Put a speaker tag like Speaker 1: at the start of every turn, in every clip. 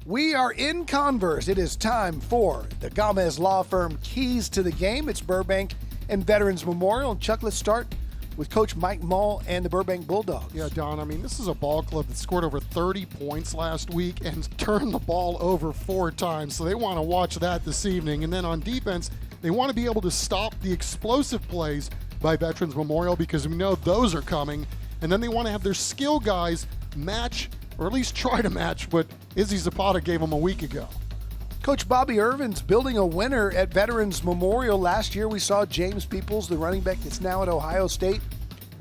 Speaker 1: We are in Converse. It is time for the Gomez Law Firm Keys to the Game. It's Burbank and Veterans Memorial. And Chuck, let's start with Coach Mike Mull and the Burbank Bulldogs.
Speaker 2: Yeah, Don, I mean, this is a ball club that scored over 30 points last week and turned the ball over 4 times. So they want to watch that this evening. And then on defense, they want to be able to stop the explosive plays by Veterans Memorial because we know those are coming. And then they want to have their skill guys match, or at least try to match, what Izzy Zapata gave them a week ago.
Speaker 1: Coach Bobby Irvin's building a winner at Veterans Memorial. Last year we saw James Peoples, the running back that's now at Ohio State.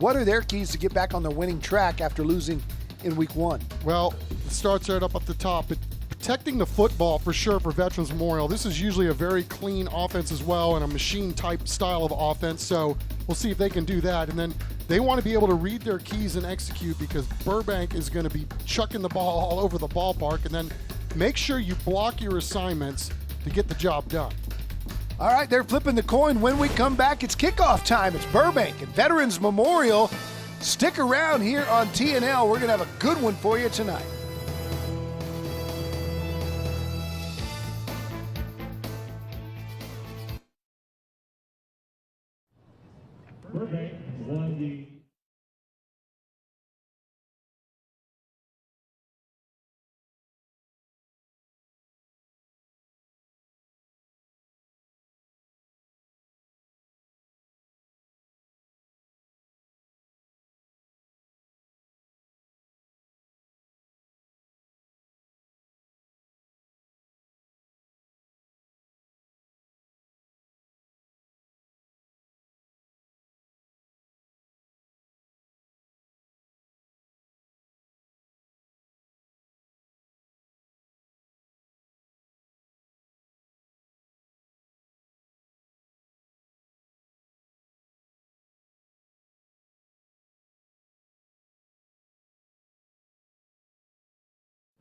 Speaker 1: What are their keys to get back on the winning track after losing in week 1?
Speaker 2: Well, it starts right up at the top. But protecting the football for sure for Veterans Memorial. This is usually a very clean offense as well and a machine-type style of offense, so we'll see if they can do that. And then they want to be able to read their keys and execute because Burbank is going to be chucking the ball all over the ballpark. And then make sure you block your assignments to get the job done.
Speaker 1: All right, they're flipping the coin. When we come back, it's kickoff time. It's Burbank and Veterans Memorial. Stick around here on TNL. We're going to have a good one for you tonight.
Speaker 3: Burbank won the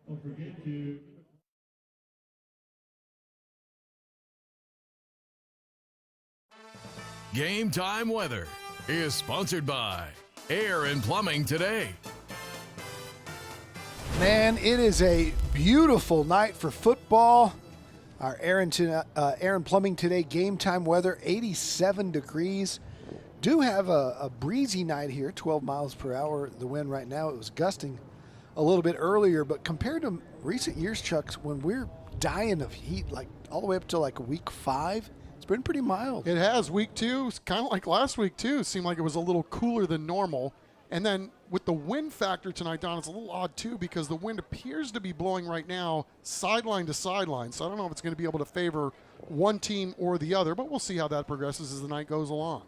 Speaker 3: don't forget to
Speaker 4: Game Time Weather is sponsored by Air and Plumbing Today.
Speaker 1: Man, it is a beautiful night for football. Our Air and Plumbing Today Game Time Weather, 87 degrees. Do have a breezy night here, 12 miles per hour. The wind right now, it was gusting a little bit earlier, but compared to recent years, Chuck, when we're dying of heat, like all the way up to like week 5, it's been pretty mild.
Speaker 2: It has. Week 2, it's kind of like last week too. It seemed like it was a little cooler than normal. And then with the wind factor tonight, Don, it's a little odd too because the wind appears to be blowing right now sideline to sideline. So I don't know if it's going to be able to favor one team or the other, but we'll see how that progresses as the night goes along.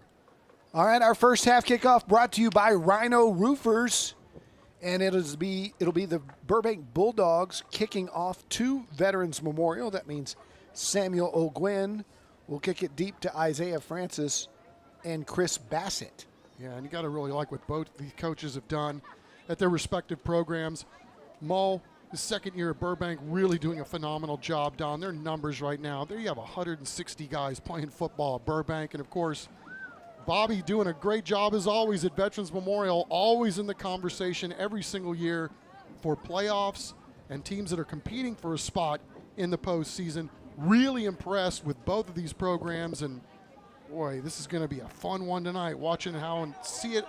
Speaker 1: All right, our first half kickoff brought to you by Rhino Roofers. And it'll be the Burbank Bulldogs kicking off to Veterans Memorial. That means Samuel O'Gwen will kick it deep to Isaiah Francis and Chris Bassett.
Speaker 2: Yeah, and you got to really like what both the coaches have done at their respective programs. Mull, his second year at Burbank, really doing a phenomenal job, Don. Their numbers right now, there you have 160 guys playing football at Burbank. And, of course, Bobby doing a great job as always at Veterans Memorial, always in the conversation every single year for playoffs and teams that are competing for a spot in the postseason. Really impressed with both of these programs, and boy, this is going to be a fun one tonight. Watching how it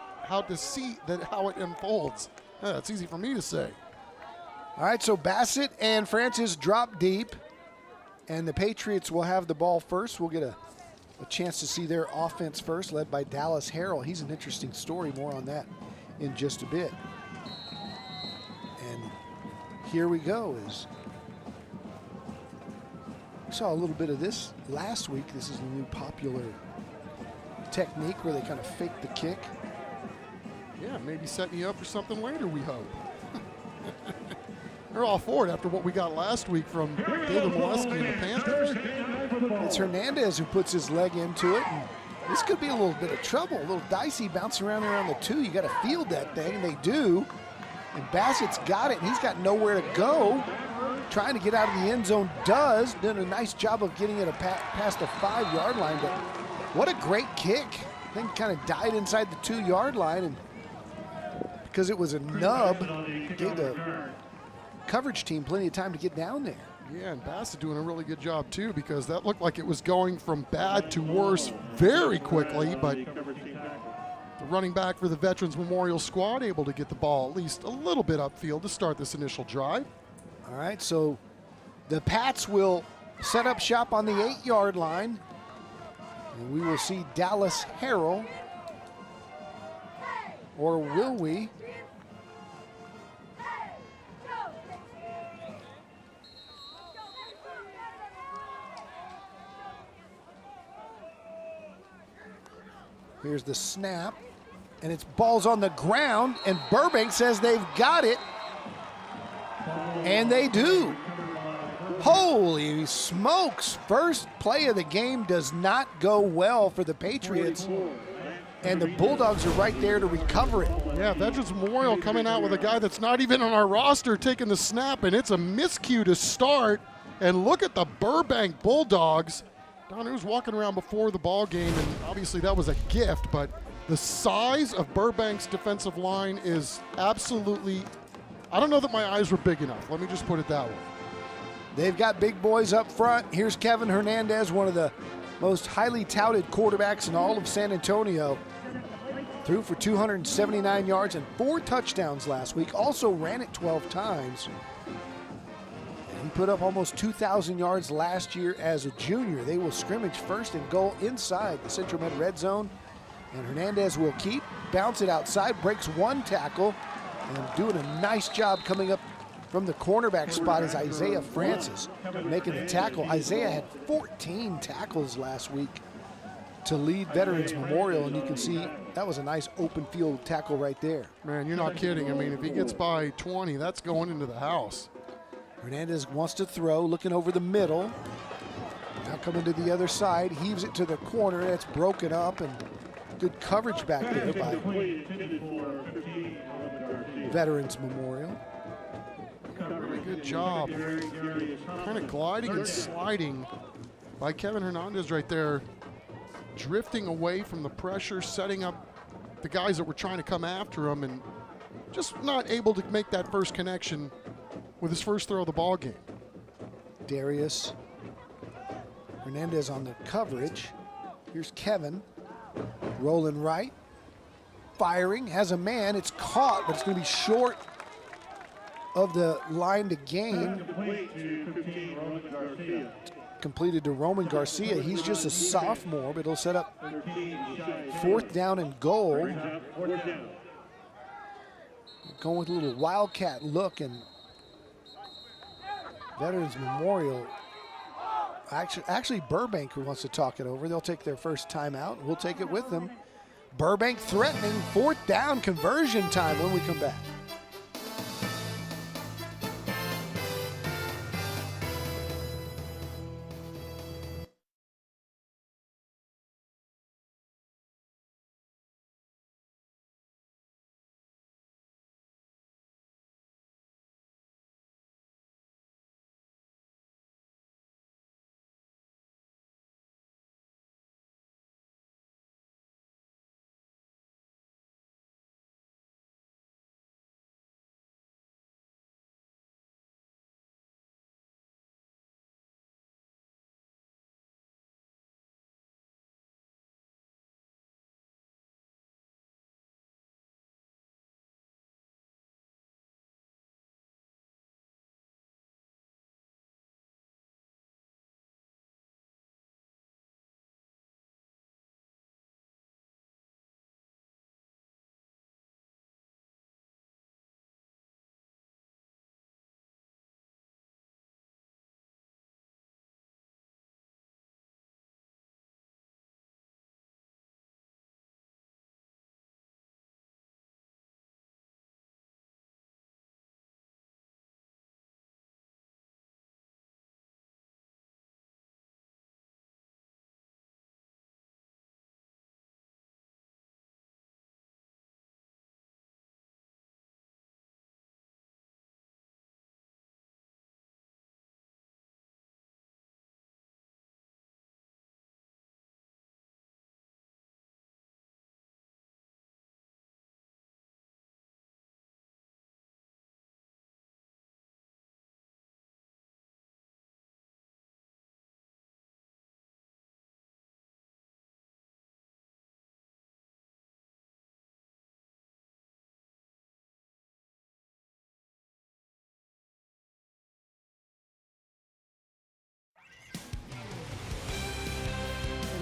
Speaker 2: unfolds. That's easy for me to say.
Speaker 1: All right, so Bassett and Francis drop deep, and the Patriots will have the ball first. We'll get a chance to see their offense first, led by Dallas Harrell. He's an interesting story. More on that in just a bit. And here we go. We saw a little bit of this last week. This is a new popular technique where they kind of fake the kick.
Speaker 2: Yeah, maybe setting you up for something later, we hope. They're all for it after what we got last week from David Molesky and the Panthers.
Speaker 1: It's Hernandez who puts his leg into it. And this could be a little bit of trouble, a little dicey, bouncing around the 2. You got to field that thing, and they do. And Bassett's got it, and he's got nowhere to go. Trying to get out of the end zone, does. Done a nice job of getting it past the 5-yard line, but what a great kick. Thing kind of died inside the 2-yard line, and because it was a nub, gave the coverage team plenty of time to get down there.
Speaker 2: Yeah, and Bass is doing a really good job too, because that looked like it was going from bad to worse very quickly, but the running back for the Veterans Memorial squad able to get the ball at least a little bit upfield to start this initial drive.
Speaker 1: All right, so the Pats will set up shop on the 8-yard line. And we will see Dallas Harrell, or will we? Here's the snap, and it's balls on the ground, and Burbank says they've got it, and they do. Holy smokes, first play of the game does not go well for the Patriots, and the Bulldogs are right there to recover it.
Speaker 2: Yeah, Veterans Memorial coming out with a guy that's not even on our roster taking the snap, and it's a miscue to start. And look at the Burbank Bulldogs. Don, who was walking around before the ball game, and obviously that was a gift, but the size of Burbank's defensive line is absolutely, I don't know that my eyes were big enough. Let me just put it that way.
Speaker 1: They've got big boys up front. Here's Kevin Hernandez, one of the most highly touted quarterbacks in all of San Antonio. Threw for 279 yards and 4 touchdowns last week. Also ran it 12 times. He put up almost 2,000 yards last year as a junior. They will scrimmage first and goal inside the Central Med red zone. And Hernandez will keep, bounce it outside, breaks 1 tackle, and doing a nice job coming up from the cornerback spot is Isaiah Francis making the tackle. Isaiah had 14 tackles last week to lead Veterans Memorial, and you can see that was a nice open field tackle right there.
Speaker 2: Man, you're not kidding. I mean, if he gets by 20, that's going into the house.
Speaker 1: Hernandez wants to throw, looking over the middle. Now coming to the other side, heaves it to the corner. That's broken up, and good coverage back there by Veterans Memorial.
Speaker 2: Really good job. Kind of gliding and sliding by Kevin Hernandez right there. Drifting away from the pressure, setting up the guys that were trying to come after him, and just not able to make that first connection with his first throw of the ball game.
Speaker 1: Darius Hernandez on the coverage. Here's Kevin rolling right, firing, has a man. It's caught, but it's going to be short of the line to gain. Completed to Roman Garcia. He's just a sophomore, but it'll set up 4th down and goal. Going with a little wildcat look, and Veterans Memorial, actually Burbank, who wants to talk it over. They'll take their first timeout. We'll take it with them. Burbank threatening 4th down conversion time when we come back.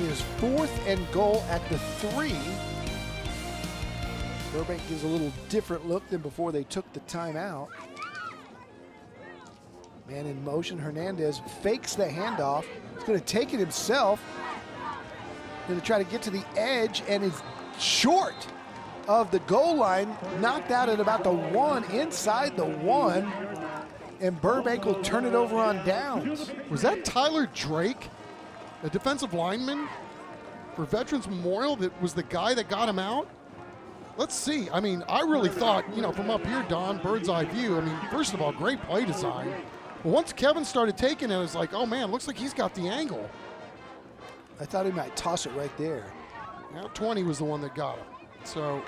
Speaker 1: is 4th and goal at the 3. Burbank gives a little different look than before they took the timeout. Man in motion, Hernandez fakes the handoff. He's going to take it himself. Going to try to get to the edge and is short of the goal line. Knocked out at about the 1, inside the 1. And Burbank will turn it over on downs.
Speaker 2: Was that Tyler Drake, a defensive lineman for Veterans Memorial, that was the guy that got him out? Let's see. I mean, I really thought, from up here, Don, bird's eye view, I mean, first of all, great play design. But once Kevin started taking it, it was like, oh man, looks like he's got the angle.
Speaker 1: I thought he might toss it right there.
Speaker 2: Now 20 was the one that got him. So,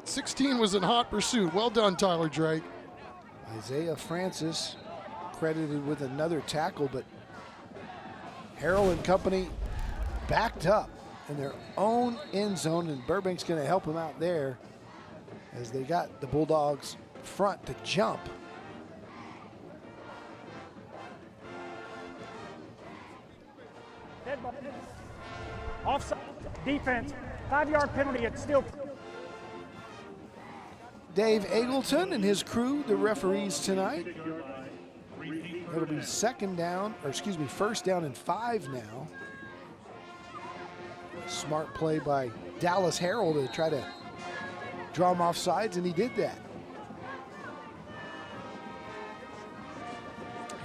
Speaker 2: 16 was in hot pursuit. Well done, Tyler Drake.
Speaker 1: Isaiah Francis credited with another tackle, but Harrell and company backed up in their own end zone, and Burbank's going to help them out there as they got the Bulldogs front to jump.
Speaker 5: Offside defense, 5-yard penalty. It's still.
Speaker 1: Dave Eagleton and his crew, the referees tonight. It'll be first down and 5 now. Smart play by Dallas Harrell to try to draw him off sides, and he did that.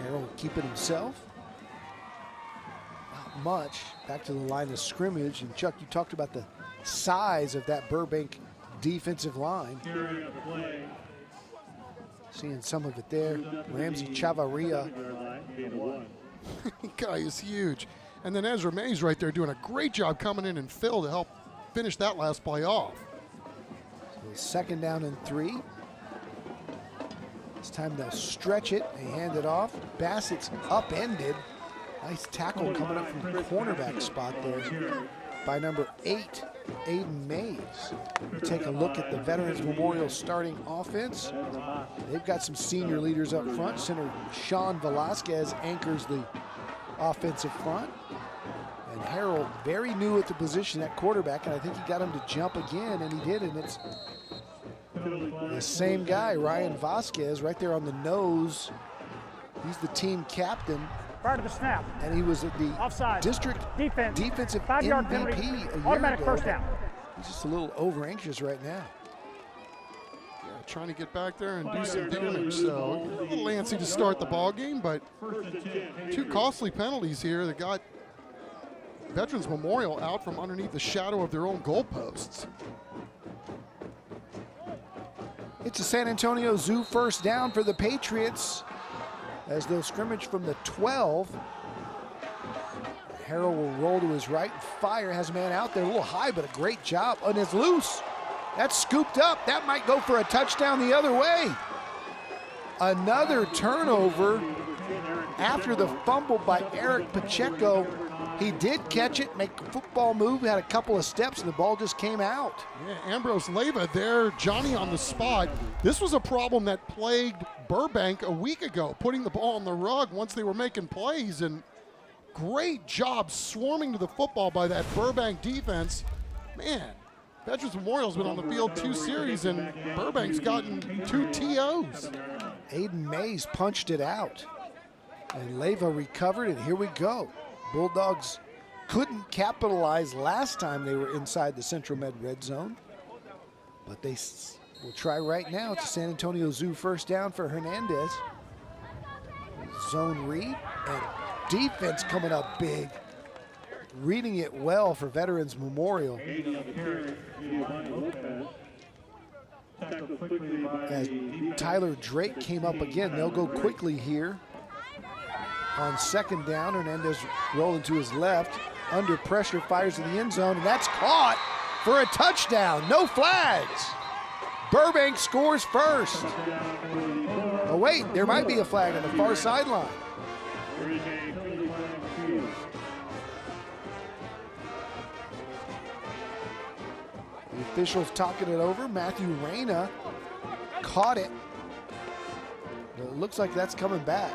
Speaker 1: Harrell keep it himself. Not much. Back to the line of scrimmage. And Chuck, you talked about the size of that Burbank defensive line. Seeing some of it there. Ramsey Chavarria.
Speaker 2: Guy is huge. And then Ezra Mays right there doing a great job coming in and Phil to help finish that last play off.
Speaker 1: So 2nd down and 3. This time they'll stretch it. They hand it off. Bassett's upended. Nice tackle coming up from the cornerback spot there by number 8, Aiden Mays. We take a look at the Veterans Memorial starting offense. They've got some senior leaders up front. Center Sean Velasquez anchors the offensive front. And Harrell, very new at the position at quarterback, and I think he got him to jump again, and he did, and it's the same guy, Ryan Vasquez, right there on the nose. He's the team captain.
Speaker 5: Prior to the snap.
Speaker 1: And he was the
Speaker 5: offside
Speaker 1: district defensive
Speaker 5: 5-yard
Speaker 1: MVP
Speaker 5: penalty,
Speaker 1: a year
Speaker 5: automatic
Speaker 1: ago.
Speaker 5: first down.
Speaker 1: He's just a little over anxious right now.
Speaker 2: Yeah, trying to get back there and do some damage. So a little antsy to start the ball game, but 2 costly penalties here that got Veterans Memorial out from underneath the shadow of their own goalposts.
Speaker 1: It's a San Antonio Zoo first down for the Patriots as they'll scrimmage from the 12. Harrell will roll to his right and fire. Has a man out there a little high, but a great job. And it's loose. That's scooped up. That might go for a touchdown the other way. Another turnover after the fumble by Eric Pacheco. He did catch it, make a football move, had a couple of steps, and the ball just came out.
Speaker 2: Yeah, Ambrose Leyva there, Johnny on the spot. This was a problem that plagued Burbank a week ago, putting the ball on the rug once they were making plays, and great job swarming to the football by that Burbank defense. Man, Veterans Memorial's been on the field 2 series, and Burbank's gotten 2 TOs.
Speaker 1: Aiden Mays punched it out, and Leyva recovered, and here we go. Bulldogs couldn't capitalize last time they were inside the Central Med red zone, but they will try right now. It's a San Antonio Zoo first down for Hernandez. Zone read, and defense coming up big. Reading it well for Veterans Memorial. As Tyler Drake came up again, they'll go quickly here. On 2nd down, Hernandez rolling to his left. Under pressure, fires in the end zone, and that's caught for a touchdown. No flags. Burbank scores first. Oh, wait, there might be a flag on the far sideline. The officials talking it over. Matthew Reyna caught it. But it looks like that's coming back.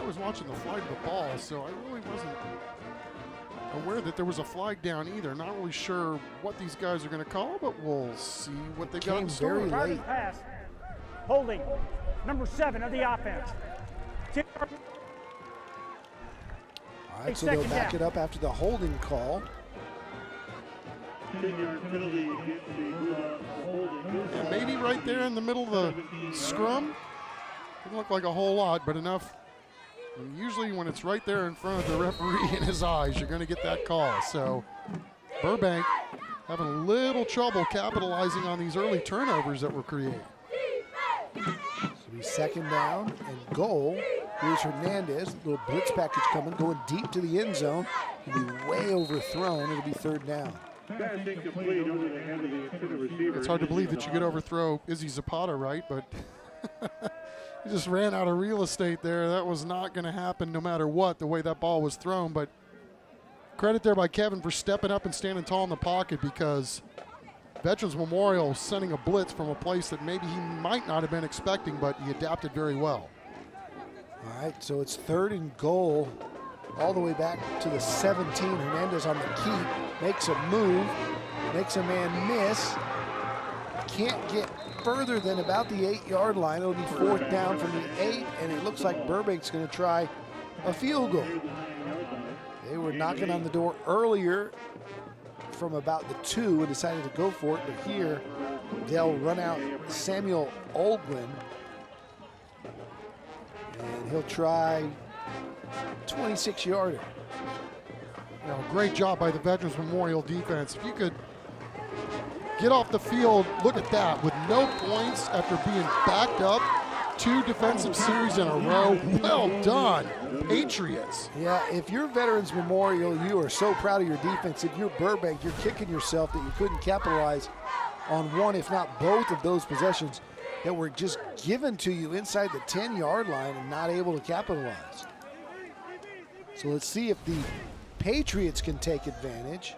Speaker 2: was watching the flight of the ball, so I really wasn't aware that there was a flag down either. Not really sure what these guys are going to call, but we'll see what they got in store.
Speaker 1: Very
Speaker 5: Target
Speaker 1: late.
Speaker 5: pass. Holding. Number 7 of the offense.
Speaker 1: All right, so they'll
Speaker 5: Second
Speaker 1: back
Speaker 5: down.
Speaker 1: it up after the holding call.
Speaker 3: 10-yard penalty against the Bulldogs holding.
Speaker 2: And maybe right there in the middle of the scrum. Didn't look like a whole lot, but enough. And usually when it's right there in front of the referee in his eyes, you're going to get that call. So Burbank having a little trouble capitalizing on these early turnovers that were created.
Speaker 1: So it'll be second down and goal. Here's Hernandez. Little blitz package coming, going deep to the end zone. It'll be way overthrown. It'll be third down.
Speaker 3: Pass incomplete over the head of the intended receiver.
Speaker 2: It's hard to believe that you could overthrow Izzy Zapata, right? But he just ran out of real estate there. That was not going to happen no matter what, the way that ball was thrown. But credit there by Kevin for stepping up and standing tall in the pocket, because Veterans Memorial sending a blitz from a place that maybe he might not have been expecting, but he adapted very well.
Speaker 1: All right, so it's third and goal all the way back to the 17. Hernandez on the keep, makes a move, makes a man miss. Can't get further than about the 8-yard line. It'll be fourth down from the 8, and it looks like Burbank's going to try a field goal. They were knocking on the door earlier from about the 2 and decided to go for it, but here they'll run out Samuel Olgwin, and he'll try 26-yarder.
Speaker 2: You know, great job by the Veterans Memorial defense. If you could get off the field, look at that, with no points after being backed up 2 defensive series in a row. Well done, Patriots.
Speaker 1: Yeah, if you're Veterans Memorial, you are so proud of your defense. If you're Burbank, you're kicking yourself that you couldn't capitalize on one, if not both, of those possessions that were just given to you inside the 10-yard line and not able to capitalize. So let's see if the Patriots can take advantage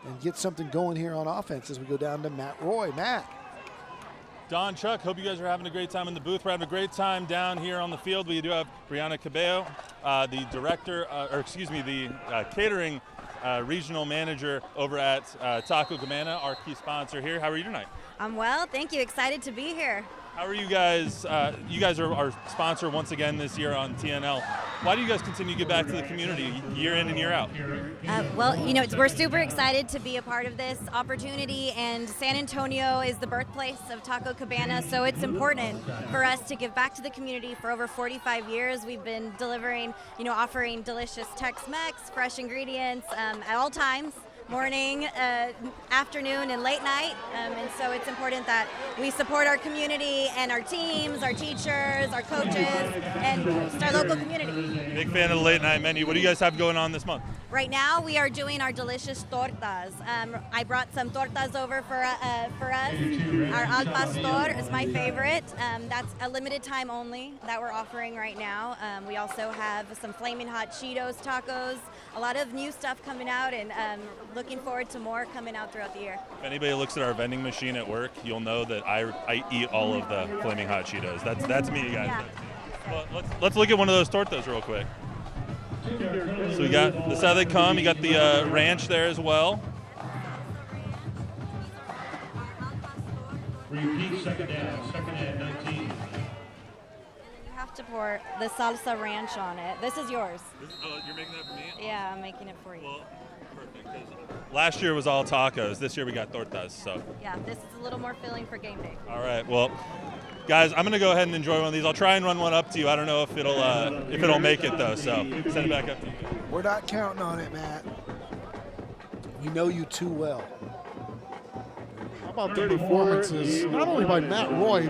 Speaker 1: and get something going here on offense as we go down to Matt Roy. Matt.
Speaker 6: Don, Chuck, hope you guys are having a great time in the booth. We're having a great time down here on the field. We do have Brianna Cabello, the director, the catering regional manager over at Taco Cabana, our key sponsor here. How are you tonight?
Speaker 7: I'm well, thank you. Excited to be here.
Speaker 6: How are you guys? You guys are our sponsor once again this year on TNL. Why do you guys continue to give back to the community year in and year out?
Speaker 7: Well, you know, we're super excited to be a part of this opportunity, and San Antonio is the birthplace of Taco Cabana, so it's important for us to give back to the community. For over 45 years, we've been delivering, offering delicious Tex-Mex, fresh ingredients at all times. Morning, afternoon, and late night, and so it's important that we support our community and our teams, our teachers, our coaches, and just our local community.
Speaker 6: Big fan of the late night menu. What do you guys have going on this month?
Speaker 7: Right now, we are doing our delicious tortas. I brought some tortas over for us. Our al pastor is my favorite. That's a limited time only that we're offering right now. We also have some flaming hot Cheetos tacos. A lot of new stuff coming out, and looking forward to more coming out throughout the year.
Speaker 6: If anybody looks at our vending machine at work, you'll know that I eat all of the flaming hot Cheetos. That's me, guys.
Speaker 7: Yeah.
Speaker 6: Well, let's look at one of those tortas real quick. So we got this how they come. You got the ranch there as well.
Speaker 3: Repeat second down, second and 19.
Speaker 7: You have to pour the salsa ranch on it. This is yours.
Speaker 6: You're making that for me?
Speaker 7: Yeah, I'm making it for you.
Speaker 6: Well, perfect. 'Cause last year was all tacos. This year we got tortas. So.
Speaker 7: Yeah, this is a little more filling for game day.
Speaker 6: All right. Well, guys, I'm gonna go ahead and enjoy one of these. I'll try and run one up to you. I don't know if it'll make it though. So send it back up to you.
Speaker 1: We're not counting on it, Matt. We know you too well.
Speaker 2: How about the performances, not only by Matt Roy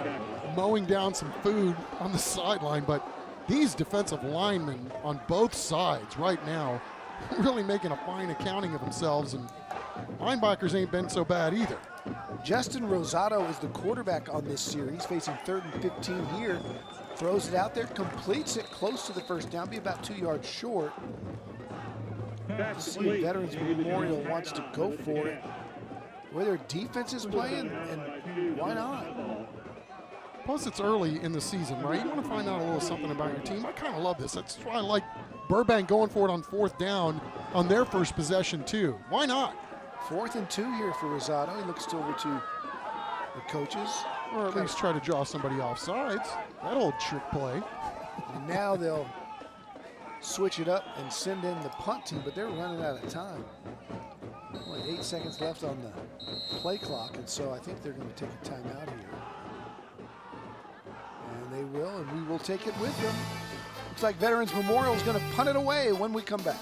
Speaker 2: mowing down some food on the sideline, but these defensive linemen on both sides right now really making a fine accounting of themselves, and linebackers ain't been so bad either.
Speaker 1: Justin Rosado is the quarterback on this series, facing 3rd and 15 here. Throws it out there, completes it close to the first down, be about 2 yards short. Let's see if Veterans Memorial wants to go for it. Where their defense is playing, and why not?
Speaker 2: Plus, it's early in the season, right? You want to find out a little something about your team. I kind of love this. That's why I like Burbank going for it on 4th down on their first possession, too. Why not?
Speaker 1: 4th and 2 here for Rosado. He looks over to the coaches.
Speaker 2: Or at least try to draw somebody off sides. That old trick play.
Speaker 1: And now they'll switch it up and send in the punt team, but they're running out of time. Only 8 seconds left on the play clock, and so I think they're going to take a timeout here. And they will, and we will take it with them. Looks like Veterans Memorial is going to punt it away when we come back.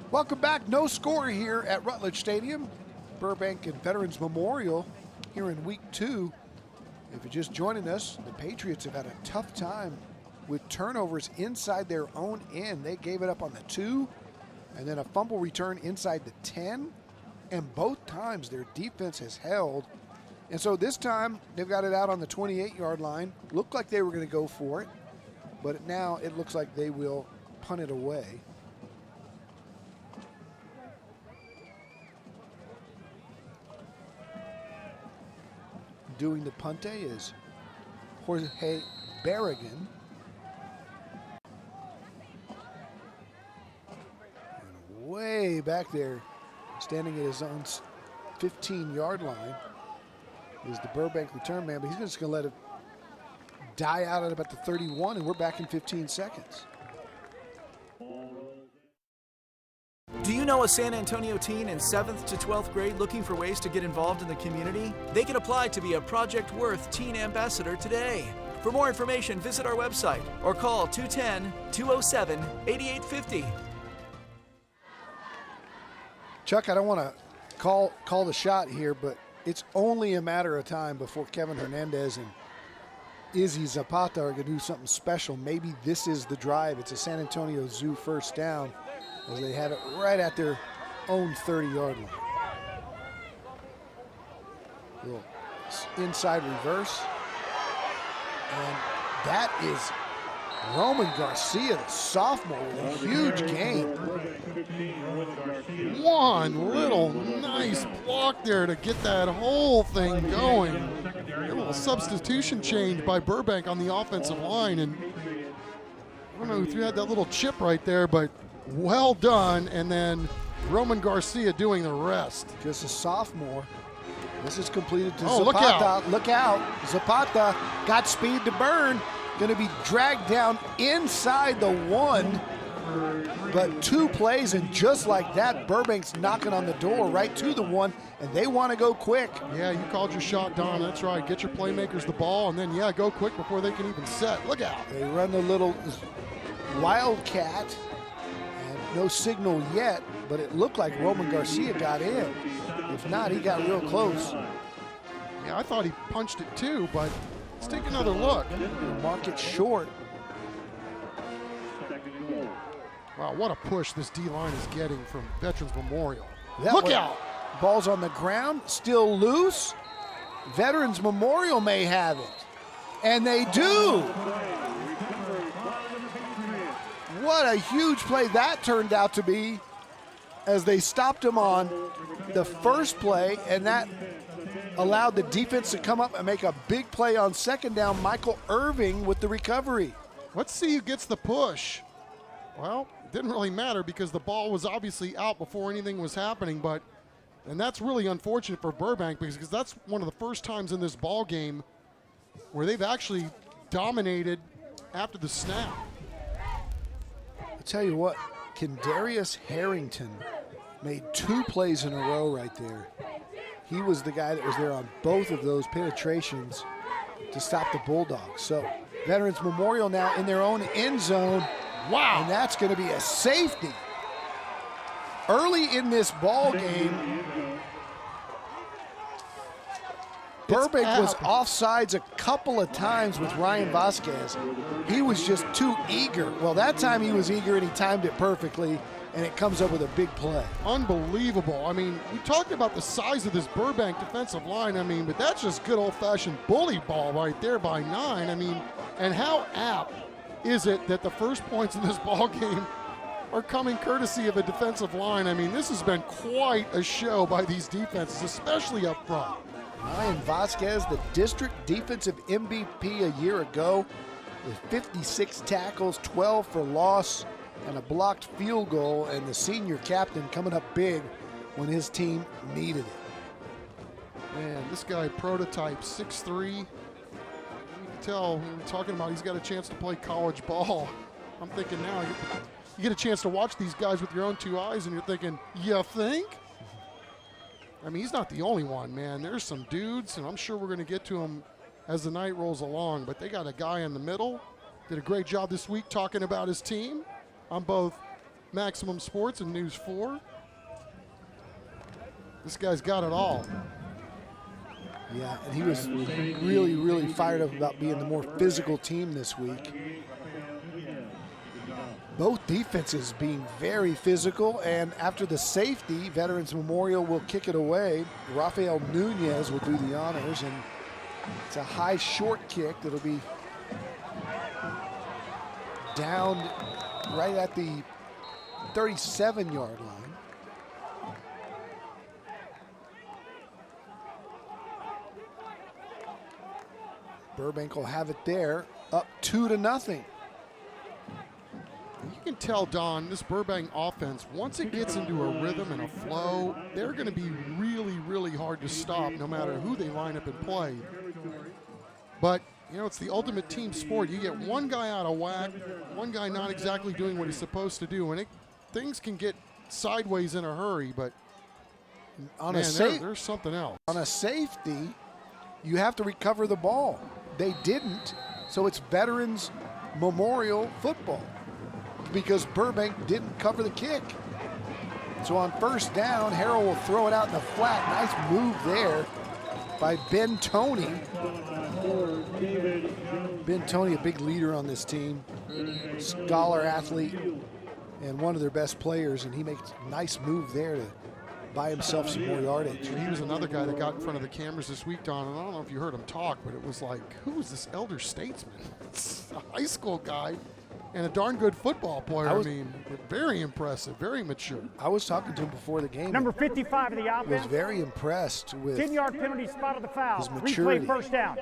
Speaker 1: Welcome back. No score here at Rutledge Stadium. Burbank and Veterans Memorial here in week 2. If you're just joining us, the Patriots have had a tough time with turnovers inside their own end. They gave it up on the 2, and then a fumble return inside the 10, and both times their defense has held. And so this time they've got it out on the 28-yard line. Looked like they were going to go for it, but now it looks like they will punt it away. Doing the punte is Jorge Barragan. And way back there, standing at his own 15-yard line, is the Burbank return man, but he's just going to let it die out at about the 31, and we're back in 15 seconds.
Speaker 8: Do you know a San Antonio teen in 7th to 12th grade looking for ways to get involved in the community? They can apply to be a Project Worth Teen Ambassador today. For more information, visit our website or call 210-207-8850.
Speaker 1: Chuck, I don't want to call the shot here, but it's only a matter of time before Kevin Hernandez and Izzy Zapata are going to do something special. Maybe this is the drive. It's a San Antonio Zoo first down, as they have it right at their own 30-yard line. Little inside reverse. And that is Roman Garcia, the sophomore, with a huge gain.
Speaker 2: One little nice block there to get that whole thing going. A little substitution change by Burbank on the offensive line. And I don't know who had that little chip right there, but well done. And then Roman Garcia doing the rest.
Speaker 1: Just a sophomore. This is completed to
Speaker 2: Zapata.
Speaker 1: Look out. Zapata got speed to burn. Going to be dragged down inside the 1. But 2 plays, and just like that, Burbank's knocking on the door right to the 1, and they want to go quick.
Speaker 2: Yeah, you called your shot, Don. That's right. Get your playmakers the ball, and then, yeah, go quick before they can even set. Look out.
Speaker 1: They run the little wildcat, and no signal yet, but it looked like Roman Garcia got in. If not, he got real close.
Speaker 2: Yeah, I thought he punched it too, but let's take another look.
Speaker 1: Mark it short.
Speaker 2: Wow, what a push this D-line is getting from Veterans Memorial.
Speaker 1: Look out. Ball's on the ground, still loose. Veterans Memorial may have it. And they do. What a huge play that turned out to be, as they stopped him on the first play, and that allowed the defense to come up and make a big play on second down. Michael Irving with the recovery.
Speaker 2: Let's see who gets the push. Well, It didn't really matter because the ball was obviously out before anything was happening, and that's really unfortunate for Burbank because that's one of the first times in this ball game where they've actually dominated after the snap.
Speaker 1: I'll tell you what, Kendarius Harrington made 2 plays in a row right there. He was the guy that was there on both of those penetrations to stop the Bulldogs. So Veterans Memorial now in their own end zone.
Speaker 2: Wow.
Speaker 1: And that's going to be a safety. Early in this ball game, Burbank was offsides a couple of times with Ryan Vasquez. He was just too eager. Well, that time he was eager and he timed it perfectly, and it comes up with a big play.
Speaker 2: Unbelievable. I mean, we talked about the size of this Burbank defensive line. I mean, but that's just good old-fashioned bully ball right there by 9. I mean, and how apt is it that the first points in this ball game are coming courtesy of a defensive line? I mean, this has been quite a show by these defenses, especially up front.
Speaker 1: Ryan Vasquez, the district defensive MVP a year ago, with 56 tackles, 12 for loss, and a blocked field goal, and the senior captain coming up big when his team needed it.
Speaker 2: Man, this guy prototype 6'3". You can tell when we're talking about he's got a chance to play college ball. I'm thinking now you get a chance to watch these guys with your own 2 eyes, and you're thinking, you think? I mean, he's not the only one, man. There's some dudes, and I'm sure we're going to get to them as the night rolls along, but they got a guy in the middle. Did a great job this week talking about his team on both Maximum Sports and News 4. This guy's got it all.
Speaker 1: Yeah, and he was really, really fired up about being the more physical team this week. Both defenses being very physical, and after the safety, Veterans Memorial will kick it away. Rafael Nunez will do the honors, and it's a high short kick that'll be down right at the 37-yard line. Burbank will have it there, up 2-0.
Speaker 2: You can tell, Don, this Burbank offense, once it gets into a rhythm and a flow, they're going to be really, really hard to stop no matter who they line up and play. But, you know, it's the ultimate team sport. You get one guy out of whack, one guy not exactly doing what he's supposed to do, and things can get sideways in a hurry, but
Speaker 1: on
Speaker 2: man,
Speaker 1: a
Speaker 2: there's something else.
Speaker 1: On a safety, you have to recover the ball. They didn't, so it's Veterans Memorial football, because Burbank didn't cover the kick. So on first down, Harrell will throw it out in the flat. Nice move there by Ben Toney. Ben Toney, a big leader on this team, scholar athlete, and one of their best players, and he makes a nice move there to buy himself some more yardage.
Speaker 2: He was another guy that got in front of the cameras this week, Don, and I don't know if you heard him talk, but it was like, who is this elder statesman? It's a high school guy and a darn good football player. I mean, very impressive, very mature.
Speaker 1: I was talking to him before the game.
Speaker 5: Number 55 of the offense.
Speaker 1: Was very impressed with
Speaker 5: 10-yard penalty, spot of the foul.
Speaker 1: his maturity.
Speaker 5: Replay first down.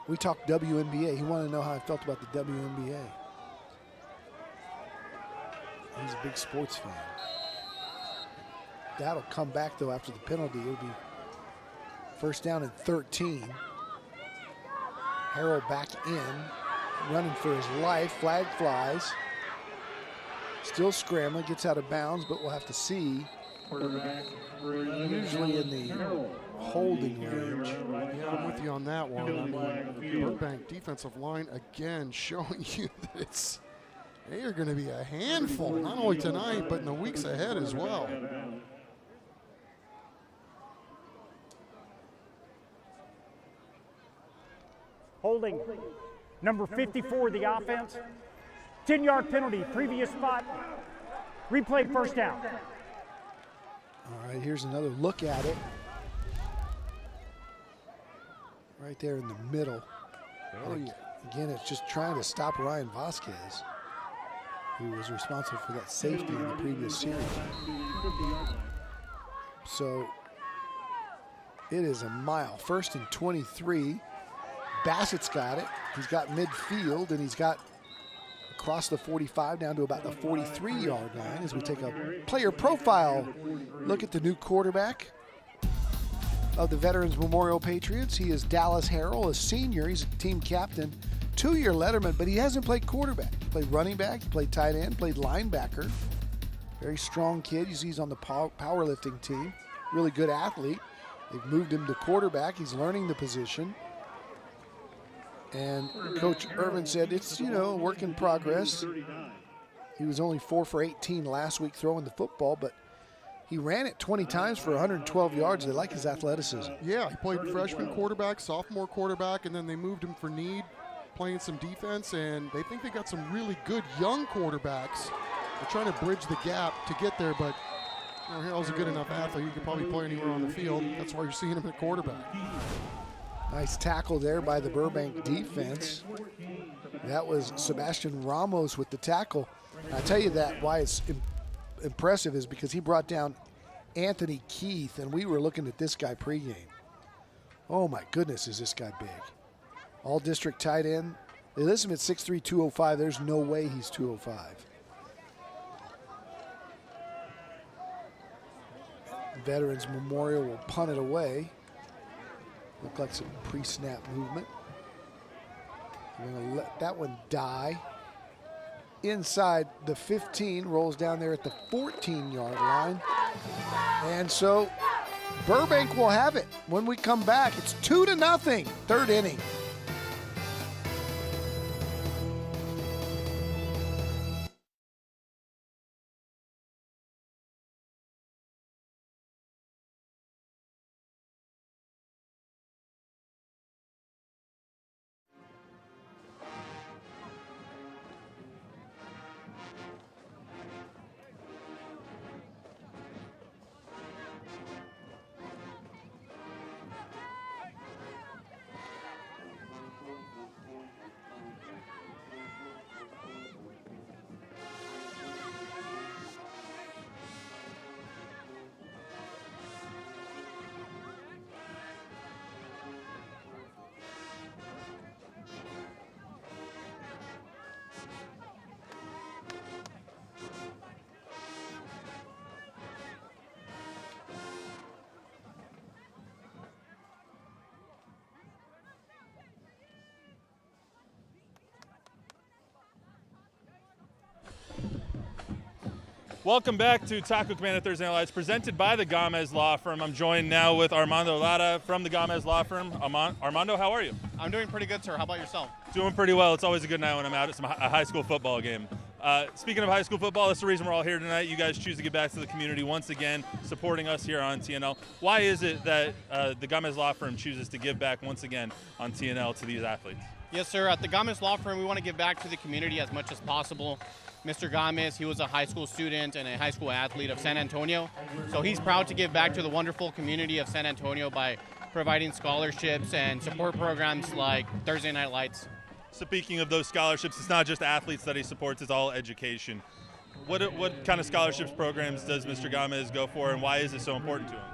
Speaker 1: We talked WNBA. He wanted to know how I felt about the WNBA. He's a big sports fan. That'll come back, though, after the penalty. It'll be first down and 13. Harrell back in, running for his life. Flag flies. Still scrambling, gets out of bounds, but we'll have to see. Usually in the holding range.
Speaker 2: Yeah, I'm with you on that one. I mean, the Burbank defensive line again showing you that they are going to be a handful, not only tonight, but in the weeks ahead as well.
Speaker 5: Holding. Number 54 of the offense. 10-yard penalty, previous spot. Replay first down.
Speaker 1: All right, here's another look at it. Right there in the middle.
Speaker 2: Oh, yeah.
Speaker 1: Again, it's just trying to stop Ryan Vasquez, who was responsible for that safety in the previous series. So it is a mile. First and 23. Bassett's got it. He's got midfield, and he's got across the 45 down to about the 43-yard line as we take a player profile look at the new quarterback of the Veterans Memorial Patriots. He is Dallas Harrell, a senior. He's a team captain, 2-year letterman, but he hasn't played quarterback. He played running back, he played tight end, played linebacker. Very strong kid. You see he's on the powerlifting team. Really good athlete. They've moved him to quarterback. He's learning the position. And Coach Irvin said it's, a work in progress. He was only 4 for 18 last week throwing the football, but he ran it 20 times for 112 yards. They like his athleticism.
Speaker 2: Yeah, he played freshman quarterback, sophomore quarterback, and then they moved him for need, playing some defense, and they think they got some really good young quarterbacks. They're trying to bridge the gap to get there, but Harrell's a good enough athlete. He can probably play anywhere on the field. That's why you're seeing him at quarterback.
Speaker 1: Nice tackle there by the Burbank defense. That was Sebastian Ramos with the tackle. I tell you that why it's impressive is because he brought down Anthony Keith, and we were looking at this guy pregame. Oh my goodness, is this guy big. All district tight end. They list him at 6'3", 205. There's no way he's 205. Veterans Memorial will punt it away. Look like some pre-snap movement. We're going to let that one die. Inside the 15, rolls down there at the 14-yard line. And so Burbank will have it. When we come back, it's 2-0, third inning.
Speaker 6: Welcome back to Taco Cabana Thursday Night Lights, presented by the Gomez Law Firm. I'm joined now with Armando Lara from the Gomez Law Firm. Armando, how are you?
Speaker 9: I'm doing pretty good, sir. How about yourself?
Speaker 6: Doing pretty well. It's always a good night when I'm out at a high school football game. Speaking of high school football, that's the reason we're all here tonight. You guys choose to give back to the community once again, supporting us here on TNL. Why is it that the Gomez Law Firm chooses to give back once again on TNL to these athletes?
Speaker 9: Yes, sir. At the Gomez Law Firm, we want to give back to the community as much as possible. Mr. Gomez, he was a high school student and a high school athlete of San Antonio. So he's proud to give back to the wonderful community of San Antonio by providing scholarships and support programs like Thursday Night Lights.
Speaker 6: Speaking of those scholarships, it's not just athletes that he supports, it's all education. What kind of scholarships programs does Mr. Gomez go for, and why is it so important to him?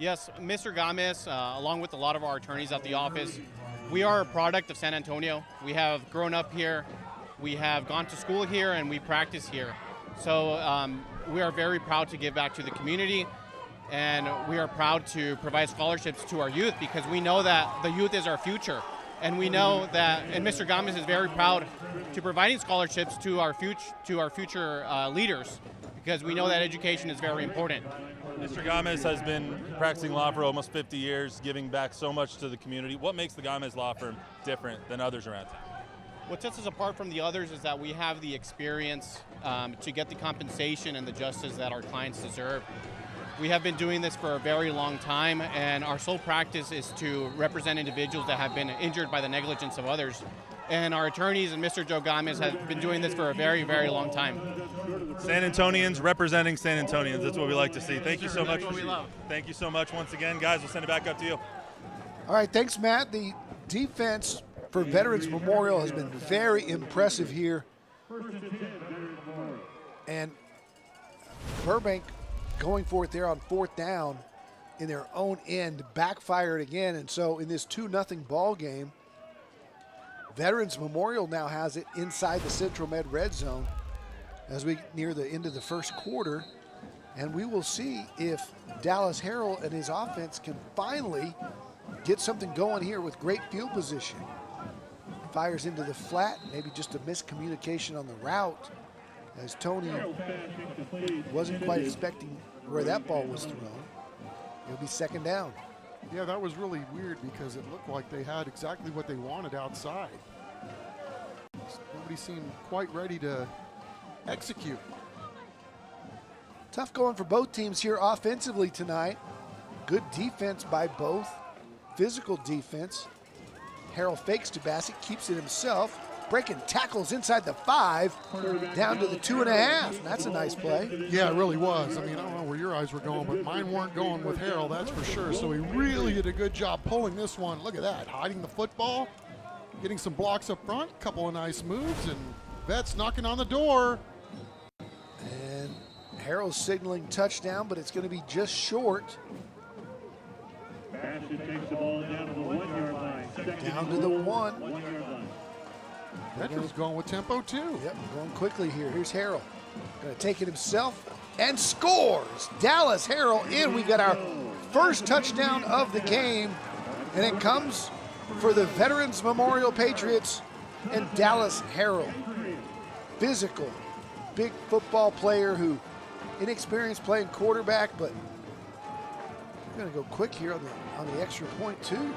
Speaker 9: Yes, Mr. Gomez, along with a lot of our attorneys at the office, we are a product of San Antonio. We have grown up here. We have gone to school here and we practice here. So we are very proud to give back to the community, and we are proud to provide scholarships to our youth because we know that the youth is our future. And we know that, and Mr. Gomez is very proud to providing scholarships to our future leaders because we know that education is very important.
Speaker 6: Mr. Gomez has been practicing law for almost 50 years, giving back so much to the community. What makes the Gomez Law Firm different than others around town?
Speaker 9: What sets us apart from the others is that we have the experience to get the compensation and the justice that our clients deserve. We have been doing this for a very long time, and our sole practice is to represent individuals that have been injured by the negligence of others. And our attorneys and Mr. Joe Gomez have been doing this for a very, very long time.
Speaker 6: San Antonians representing San Antonians. That's what we like to see. Thank you so much.
Speaker 9: That's what we love.
Speaker 6: Thank you so much once again. Guys, we'll send it back up to you.
Speaker 1: All right, thanks, Matt. The defense for Veterans Memorial has been very impressive here. And Burbank going for it there on fourth down in their own end, backfired again. And so in this 2-0 ball game, Veterans Memorial now has it inside the Central Med red zone as we near the end of the first quarter. And we will see if Dallas Harrell and his offense can finally get something going here with great field position. Fires into the flat, maybe just a miscommunication on the route as Tony wasn't quite expecting where that ball was thrown. It'll be second down.
Speaker 2: Yeah, that was really weird because it looked like they had exactly what they wanted outside. Nobody seemed quite ready to execute.
Speaker 1: Tough going for both teams here offensively tonight. Good defense by both. Physical defense. Harrell fakes to Bassett, keeps it himself. Breaking tackles inside the 5, down to the 2.5. That's a nice play.
Speaker 2: Yeah, it really was. I mean, I don't know where your eyes were going, but mine weren't going with Harrell, that's for sure. So he really did a good job pulling this one. Look at that, hiding the football, getting some blocks up front, couple of nice moves, and Vets knocking on the door.
Speaker 1: And Harrell's signaling touchdown, but it's going to be just short.
Speaker 3: Bassett takes the ball down to the 1-yard line.
Speaker 1: Down to the 1.
Speaker 3: 1-yard line.
Speaker 2: Veterans going with tempo too.
Speaker 1: Yep, going quickly here. Here's Harrell. Going to take it himself and scores. Dallas Harrell in. We got our first touchdown of the game, and it comes for the Veterans Memorial Patriots and Dallas Harrell. Physical, big football player who inexperienced playing quarterback, but we're going to go quick here on the extra point too.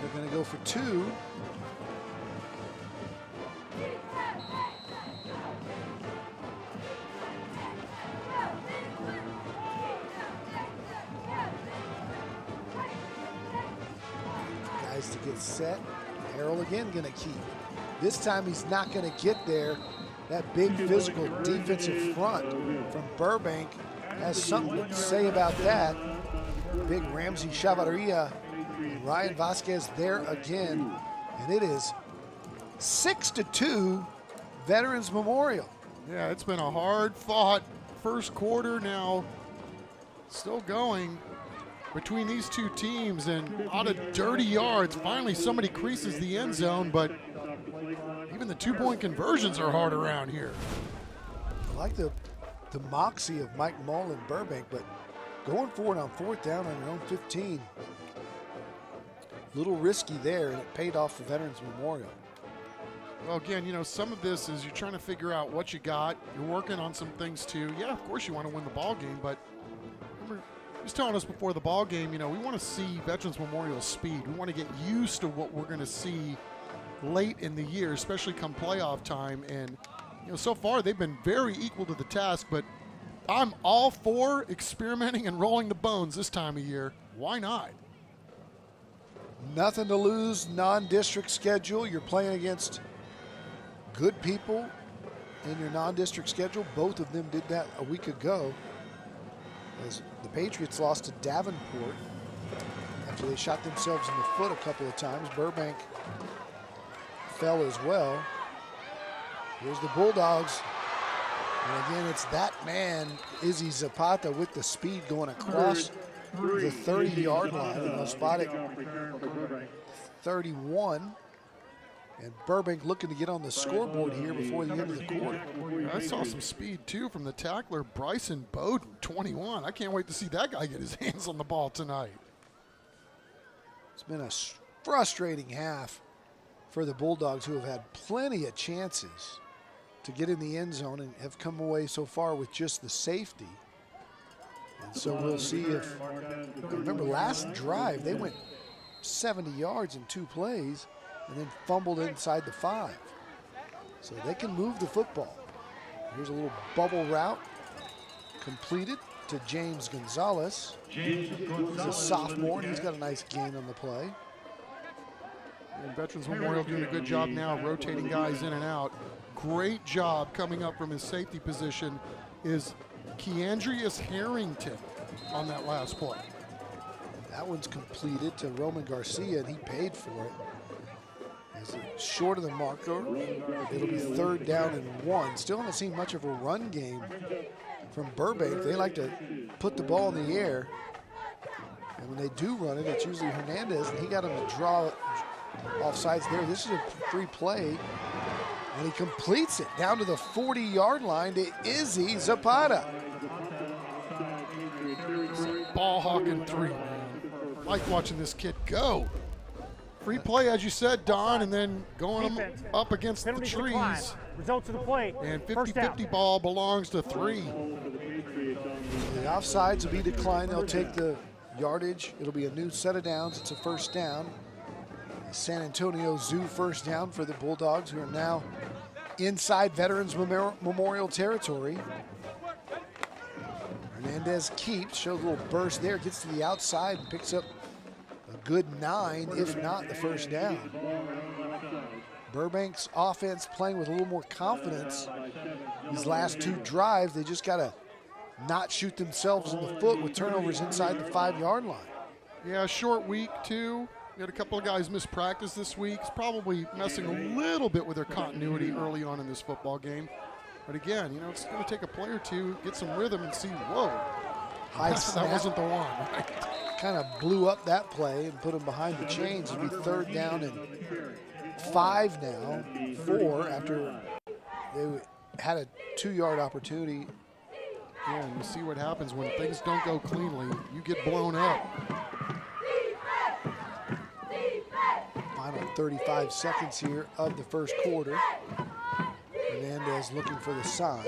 Speaker 1: They're going to go for 2. Guys to get set. Harrell again going to keep. This time he's not going to get there. That big physical defensive front from Burbank has something to say about that. Big Ramsey Chavarria. Ryan Vasquez there again, and it is 6-2 Veterans Memorial.
Speaker 2: Yeah, it's been a hard-fought first quarter now, still going between these two teams, and out of dirty yards, finally somebody creases the end zone, but even the two-point conversions are hard around here.
Speaker 1: I like the moxie of Mike Mull and Burbank, but going for it on 4th down on your own 15. Little risky there, and it paid off for Veterans Memorial.
Speaker 2: Well, again, you know, some of this is you're trying to figure out what you got. You're working on some things too. Yeah, of course you want to win the ball game, but remember, he was telling us before the ball game, you know, we want to see Veterans Memorial speed. We want to get used to what we're going to see late in the year, especially come playoff time. And, you know, so far they've been very equal to the task, but I'm all for experimenting and rolling the bones this time of year. Why not?
Speaker 1: Nothing to lose, non-district schedule. You're playing against good people in your non-district schedule. Both of them did that a week ago, as the Patriots lost to Davenport after they shot themselves in the foot a couple of times. Burbank fell as well. Here's the Bulldogs. And again, it's that man, Izzy Zapata, with the speed going across the 30-yard line, and they'll spot it 31. And Burbank looking to get on the scoreboard here before the end of the quarter.
Speaker 2: I saw some speed too from the tackler, Bryson Bowden, 21. I can't wait to see that guy get his hands on the ball tonight.
Speaker 1: It's been a frustrating half for the Bulldogs, who have had plenty of chances to get in the end zone and have come away so far with just the safety. And so we'll see if, remember last drive, they went 70 yards in 2 plays and then fumbled inside the 5. So they can move the football. Here's a little bubble route completed to James Gonzalez. He's a sophomore, and he's got a nice gain on the play.
Speaker 2: And Veterans Memorial doing a good job now, rotating guys in and out. Great job coming up from his safety position is Keandrius Harrington on that last play.
Speaker 1: That one's completed to Roman Garcia, and he paid for it. As it's short of the marker, it'll be 3rd down and 1. Still haven't seen much of a run game from Burbank. They like to put the ball in the air. And when they do run it, it's usually Hernandez, and he got him to draw offsides there. This is a free play, and he completes it down to the 40-yard line to Izzy Zapata.
Speaker 2: Ball hawking 3, man. Like watching this kid go. Free play, as you said, Don, and then going up against the trees.
Speaker 5: Results of the play.
Speaker 2: And 50-50 ball belongs to 3.
Speaker 1: The offsides will be declined. They'll take the yardage. It'll be a new set of downs. It's a first down. San Antonio Zoo first down for the Bulldogs, who are now inside Veterans Memorial territory. Hernandez keeps, shows a little burst there, gets to the outside and picks up a good 9, if not the first down. Burbank's offense playing with a little more confidence. These last 2 drives, they just got to not shoot themselves in the foot with turnovers inside the 5-yard line.
Speaker 2: Yeah, short week, too. We had a couple of guys miss practice this week. It's probably messing a little bit with their continuity early on in this football game. But again, it's going to take a play or two, get some rhythm and see, whoa, that wasn't the one.
Speaker 1: Kind of blew up that play and put him behind the chains. It'll be 3rd down and 5 now, 4 after they had a 2-yard opportunity.
Speaker 2: Yeah, and you see what happens when things don't go cleanly. You get blown up.
Speaker 1: Final 35 seconds here of the first quarter. Hernandez looking for the sign.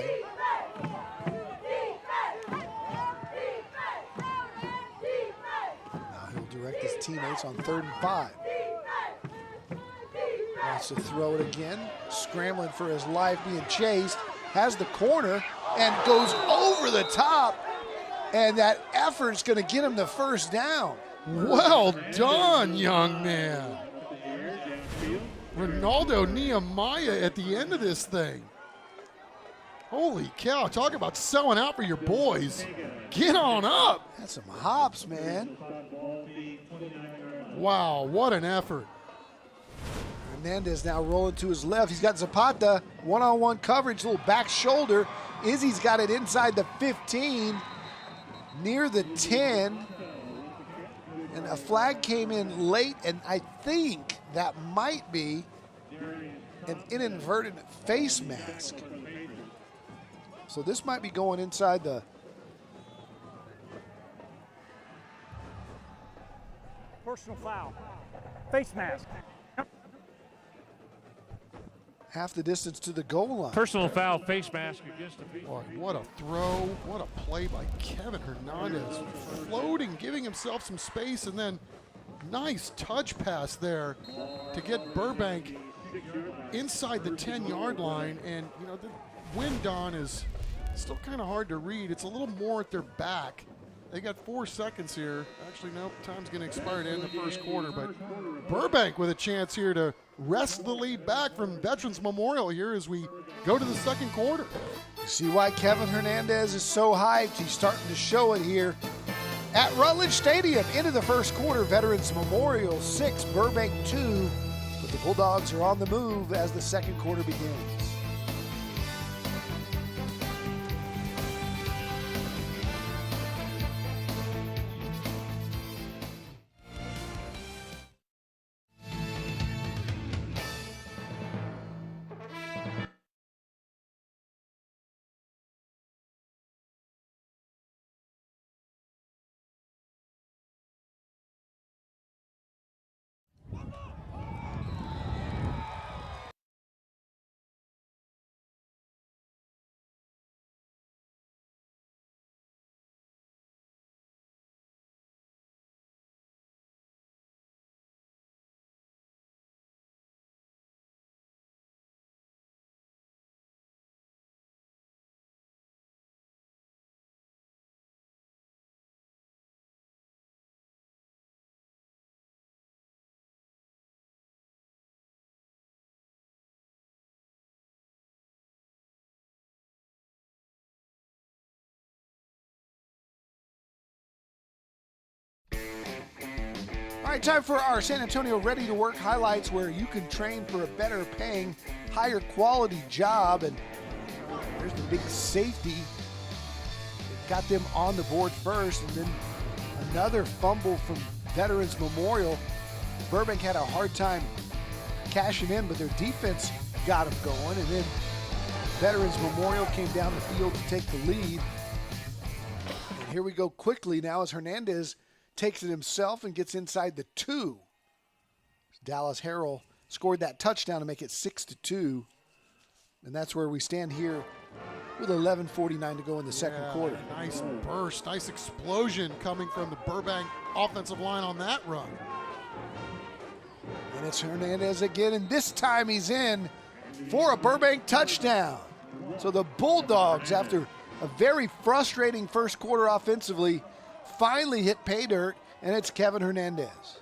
Speaker 1: Now he'll direct his teammates on 3rd and 5. Wants to throw it again. Scrambling for his life, being chased. Has the corner and goes over the top. And that effort's going to get him the first down.
Speaker 2: Well done, young man. Ronaldo Nehemiah at the end of this thing. Holy cow, talk about selling out for your boys. Get on up.
Speaker 1: That's some hops, man.
Speaker 2: Wow, what an effort.
Speaker 1: Hernandez now rolling to his left. He's got Zapata, one-on-one coverage, little back shoulder. Izzy's got it inside the 15, near the 10. And a flag came in late, and I think that might be an inadvertent face mask. So this might be going inside the
Speaker 5: Personal foul. Face mask.
Speaker 1: half the distance to the goal line.
Speaker 10: Personal foul, face mask against the field.
Speaker 2: Boy, what a throw, what a play by Kevin Hernandez. Floating, giving himself some space, and then nice touch pass there to get Burbank inside the 10-yard line. And, you know, the wind, Don, is still kind of hard to read. It's a little more at their back. They got 4 seconds here. Actually, no, time's going to expire to end the first quarter. But Burbank with a chance here to wrest the lead back from Veterans Memorial here as we go to the second quarter.
Speaker 1: You see why Kevin Hernandez is so hyped. He's starting to show it here at Rutledge Stadium. Into the first quarter, Veterans Memorial 6, Burbank 2. But the Bulldogs are on the move as the second quarter begins. All right, time for our San Antonio Ready to Work highlights, where you can train for a better paying, higher quality job. And there's the big safety. Got them on the board first, and then Another fumble from Veterans Memorial. Burbank had a hard time cashing in, but their defense got them going, and then Veterans Memorial came down the field to take the lead. And here we go quickly now as Hernandez takes it himself and gets inside the 2. Dallas Harrell scored that touchdown to make it 6-2. And that's where we stand here with 11:49 to go in the second quarter.
Speaker 2: Nice burst, nice explosion coming from the Burbank offensive line on that run.
Speaker 1: And it's Hernandez again, and this time he's in for a Burbank touchdown. So the Bulldogs, after a very frustrating first quarter offensively, finally hit pay dirt, and it's Kevin Hernandez.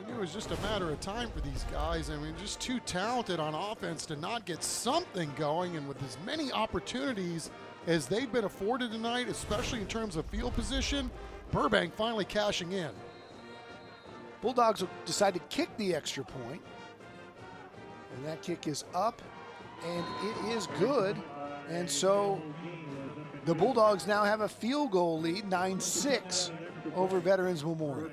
Speaker 2: It was just a matter of time for these guys. I mean, just too talented on offense to not get something going, and with as many opportunities as they've been afforded tonight, especially in terms of field position, Burbank finally cashing in.
Speaker 1: Bulldogs will decide to kick the extra point, and that kick is up, and it is good. And so the Bulldogs now have a field goal lead, 9-6 over Veterans Memorial.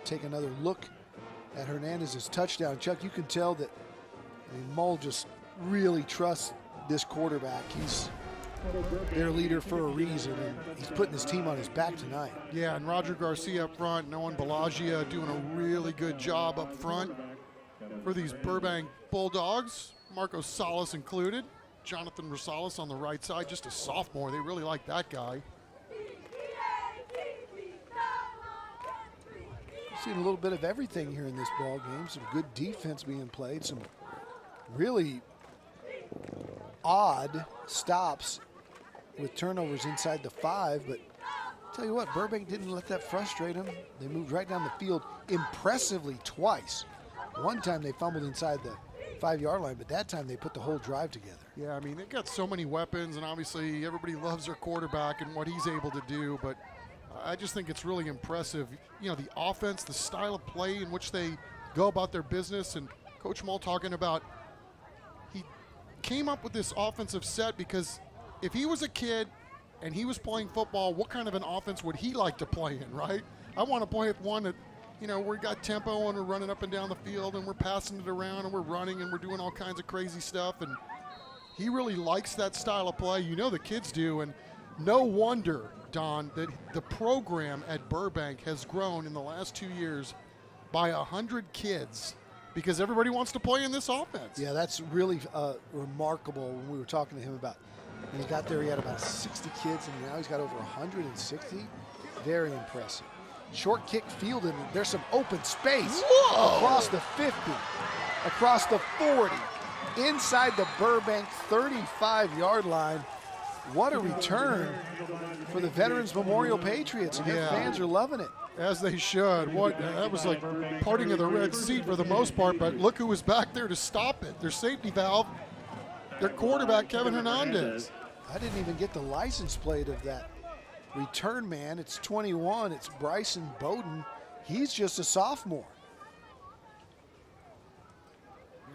Speaker 1: Take another look at Hernandez's touchdown. Chuck, you can tell that Mull just really trusts this quarterback. He's their leader for a reason, and he's putting his team on his back tonight.
Speaker 2: Yeah, and Roger Garcia up front, Noah Balagia doing a really good job up front for these Burbank Bulldogs. Marco Salas included. Jonathan Rosales on the right side, just a sophomore. They really like that guy.
Speaker 1: Seen a little bit of everything here in this ball game. Some good defense being played. Some really odd stops with turnovers inside the 5. But I'll tell you what, Burbank didn't let that frustrate them. They moved right down the field impressively twice. One time they fumbled inside the 5-yard line, but that time they put the whole drive together.
Speaker 2: Yeah, I mean, they've got so many weapons, and obviously everybody loves their quarterback and what he's able to do, but I just think it's really impressive. You know, the offense, the style of play in which they go about their business, and Coach Mull talking about he came up with this offensive set because if he was a kid and he was playing football, what kind of an offense would he like to play in, right? I want to play with one that, you know, we got tempo and we're running up and down the field and we're passing it around and we're running and we're doing all kinds of crazy stuff, and he really likes that style of play. You know the kids do, and no wonder, Don, that the program at Burbank has grown in the last 2 years by 100 kids because everybody wants to play in this offense.
Speaker 1: Yeah, that's really remarkable. When we were talking to him about, when he got there, he had about 60 kids, and now he's got over 160. Very impressive. Short kick fielded, and there's some open space. Whoa! Across the 50, across the 40, inside the Burbank 35-yard line. What a return for the Veterans Memorial Patriots, and their fans are loving it.
Speaker 2: As they should. That was like parting of the Red Sea for the most part, but look who was back there to stop it. Their safety valve, their quarterback, Kevin Hernandez.
Speaker 1: I didn't even get the license plate of that return man. It's 21. It's Bryson Bowden. He's just a sophomore.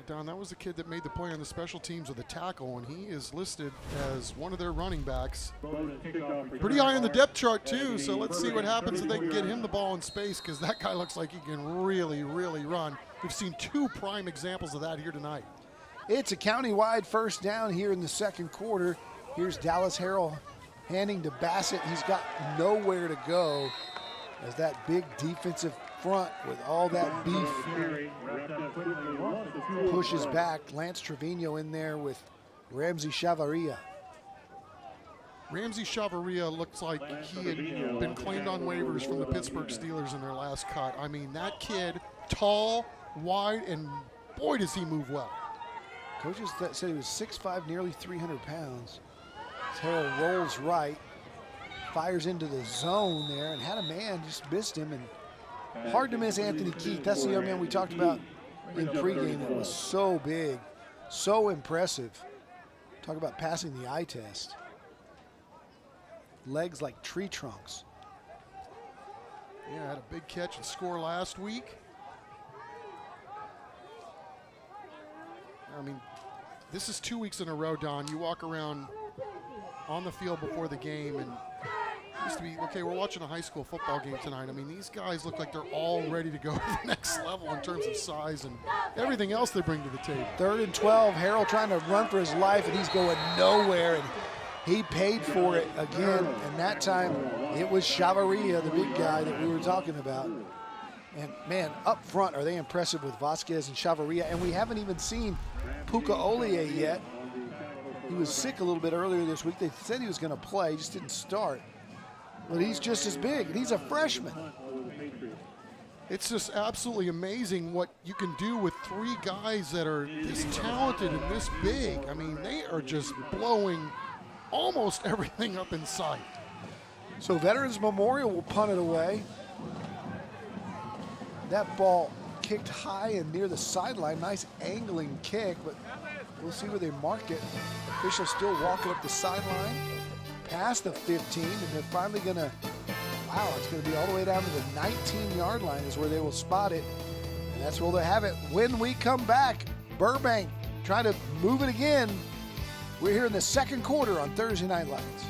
Speaker 2: Don, that was the kid that made the play on the special teams with a tackle, and he is listed as one of their running backs. Pretty high in the depth chart, too, so let's see what happens if they can get him the ball in space, because that guy looks like he can really, really run. We've seen 2 prime examples of that here tonight.
Speaker 1: It's a county-wide first down here in the second quarter. Here's Dallas Harrell handing to Bassett. He's got nowhere to go as that big defensive front with all that beef pushes back. Lance Trevino in there with Ramsey Chavarria.
Speaker 2: Ramsey Chavarria looks like he had been claimed on waivers from the Pittsburgh Steelers in their last cut. I mean, that kid, tall, wide, and boy, does he move well.
Speaker 1: Coaches said he was 6'5", nearly 300 pounds. Harrell rolls right, fires into the zone there, and had a man, just missed him. And hard to miss Anthony Keith. That's the young man we talked about in pregame that was so big, so impressive. Talk about passing the eye test. Legs like tree trunks.
Speaker 2: Yeah, had a big catch and score last week. I mean, this is 2 weeks in a row, Don. You walk around on the field before the game, and it used to be, okay, we're watching a high school football game tonight. I mean, these guys look like they're all ready to go to the next level in terms of size and everything else they bring to the table.
Speaker 1: 3rd and 12, Harrell trying to run for his life, and he's going nowhere, and he paid for it again, and that time it was Chavarria, the big guy that we were talking about. And, man, up front, are they impressive with Vasquez and Chavarria, and we haven't even seen Puka Olie yet. He was sick a little bit earlier this week. They said he was going to play, just didn't start. But he's just as big, and he's a freshman.
Speaker 2: It's just absolutely amazing what you can do with 3 guys that are this talented and this big. I mean, they are just blowing almost everything up in sight.
Speaker 1: So Veterans Memorial will punt it away. That ball kicked high and near the sideline. Nice angling kick, but we'll see where they mark it. Officials still walking up the sideline past the 15, and they're finally gonna, wow, it's gonna be all the way down to the 19-yard line is where they will spot it. And that's where they'll have it. When we come back, Burbank trying to move it again. We're here in the 2nd quarter on Thursday Night Lights.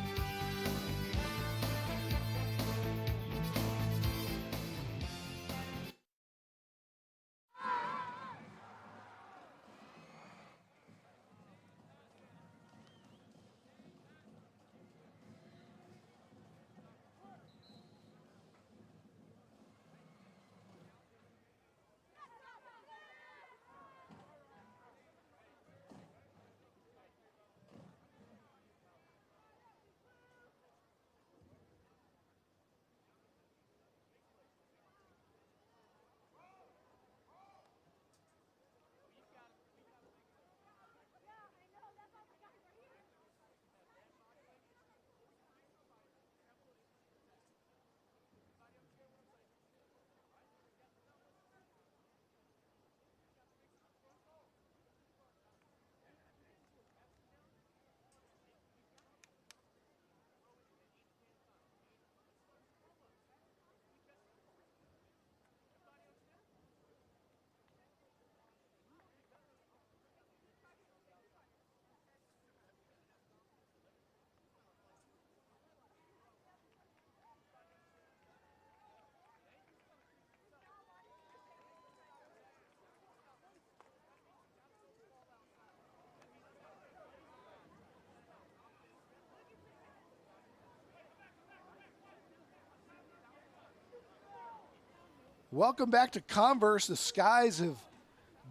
Speaker 1: Welcome back to Converse. The skies have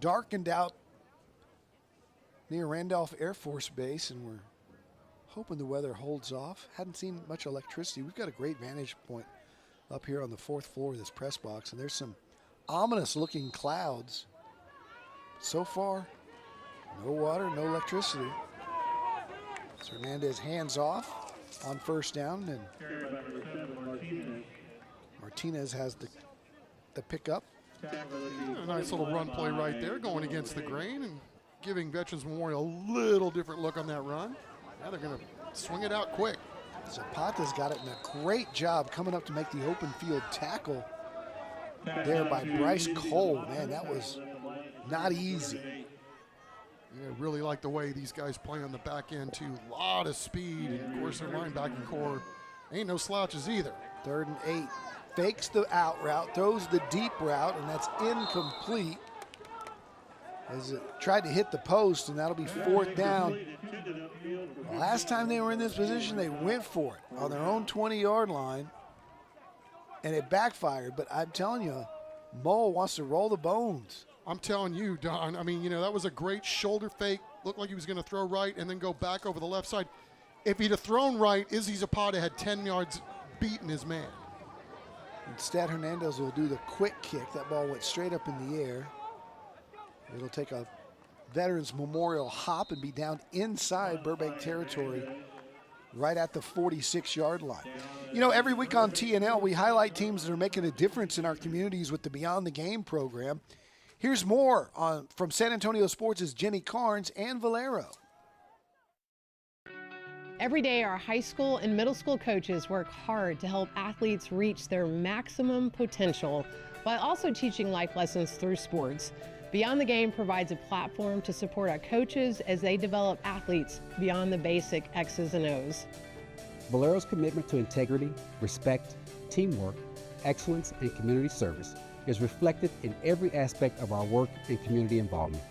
Speaker 1: darkened out near Randolph Air Force Base, and we're hoping the weather holds off. Hadn't seen much electricity. We've got a great vantage point up here on the 4th floor of this press box, and there's some ominous-looking clouds. So far, no water, no electricity. So Hernandez hands off on 1st down, and Martinez has the pickup.
Speaker 2: A nice little run play right there, going against the grain and giving Veterans Memorial a little different look on that run. Now they're going to swing it out quick.
Speaker 1: Zapata's got it in a great job coming up to make the open field tackle there by Bryce Cole. Man, that was not easy.
Speaker 2: Yeah, really like the way these guys play on the back end too. A lot of speed, and of course their linebacking core ain't no slouches either.
Speaker 1: 3rd and 8. Fakes the out route, throws the deep route, and that's incomplete. As it tried to hit the post, and that'll be 4th down. Last time they were in this position, they went for it on their own 20-yard line, and it backfired. But I'm telling you, Mole wants to roll the bones.
Speaker 2: I'm telling you, Don, I mean, that was a great shoulder fake. Looked like he was going to throw right and then go back over the left side. If he'd have thrown right, Izzy Zapata had 10 yards beaten his man.
Speaker 1: Instead, Hernandez will do the quick kick. That ball went straight up in the air. It'll take a Veterans Memorial hop and be down inside Burbank territory right at the 46-yard line. Every week on TNL, we highlight teams that are making a difference in our communities with the Beyond the Game program. Here's more from San Antonio Sports' Jenny Carnes and Valero.
Speaker 11: Every day, our high school and middle school coaches work hard to help athletes reach their maximum potential while also teaching life lessons through sports. Beyond the Game provides a platform to support our coaches as they develop athletes beyond the basic X's and O's.
Speaker 12: Valero's commitment to integrity, respect, teamwork, excellence, and community service is reflected in every aspect of our work and community involvement.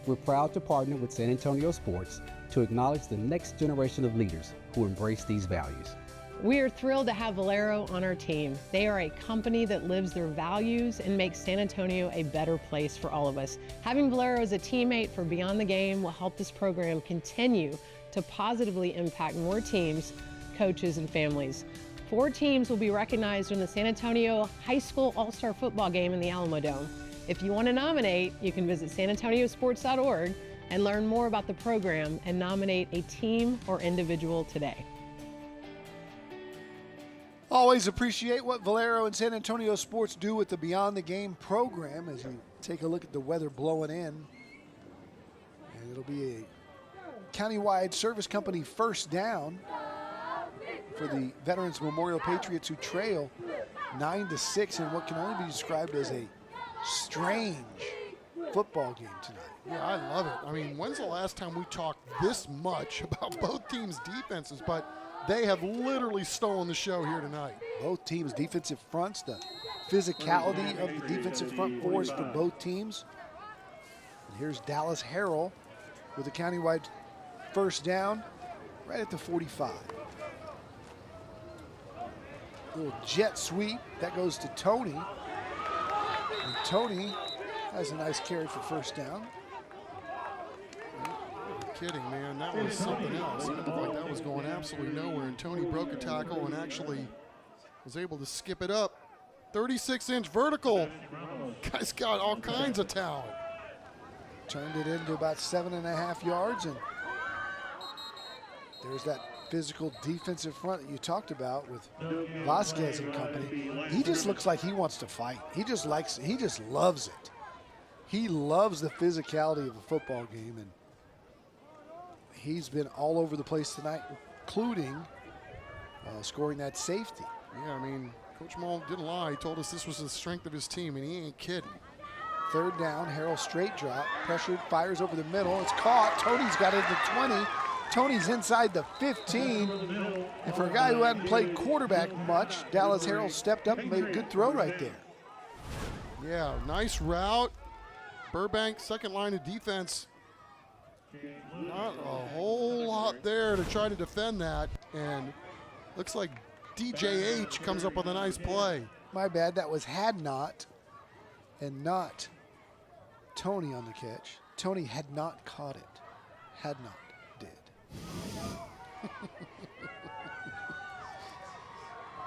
Speaker 12: We're proud to partner with San Antonio Sports to acknowledge the next generation of leaders who embrace these values.
Speaker 11: We are thrilled to have Valero on our team. They are a company that lives their values and makes San Antonio a better place for all of us. Having Valero as a teammate for Beyond the Game will help this program continue to positively impact more teams, coaches, and families. 4 teams will be recognized in the San Antonio High School All-Star Football Game in the Alamo Dome. If you want to nominate, you can visit sanantoniosports.org and learn more about the program and nominate a team or individual today.
Speaker 1: Always appreciate what Valero and San Antonio Sports do with the Beyond the Game program as you take a look at the weather blowing in. And it'll be a countywide service company first down for the Veterans Memorial Patriots, who trail 9-6 in what can only be described as a strange football game tonight.
Speaker 2: Yeah, I love it. I mean, when's the last time we talked this much about both teams' defenses? But they have literally stolen the show here tonight.
Speaker 1: Both teams' defensive fronts, the physicality of the defensive front fours for both teams. And here's Dallas Harrell with a countywide first down right at the 45. Little jet sweep. That goes to Tony. And Tony has a nice carry for first down.
Speaker 2: Kidding, man. That was something else. It looked like that was going absolutely nowhere, and Tony broke a tackle and actually was able to skip it up. 36-inch vertical. Guy's got all kinds of talent.
Speaker 1: Turned it into about 7.5 yards, and there's that physical defensive front that you talked about with Vasquez and company. He just looks like he wants to fight. He just loves it. He loves the physicality of a football game, and he's been all over the place tonight, including scoring that safety.
Speaker 2: Yeah, I mean, Coach Mull didn't lie. He told us this was the strength of his team, and he ain't kidding.
Speaker 1: Third down, Harrell straight drop, pressured, fires over the middle. It's caught. Tony's got it at the 20. Tony's inside the 15. And for a guy who hadn't played quarterback much, Dallas Harrell stepped up and made a good throw right there.
Speaker 2: Yeah, nice route. Burbank, second line of defense. Not a whole lot there to try to defend that. And looks like DJH comes up with a nice play.
Speaker 1: My bad, that was had not and not Tony on the catch. Tony had not caught it. Had not did.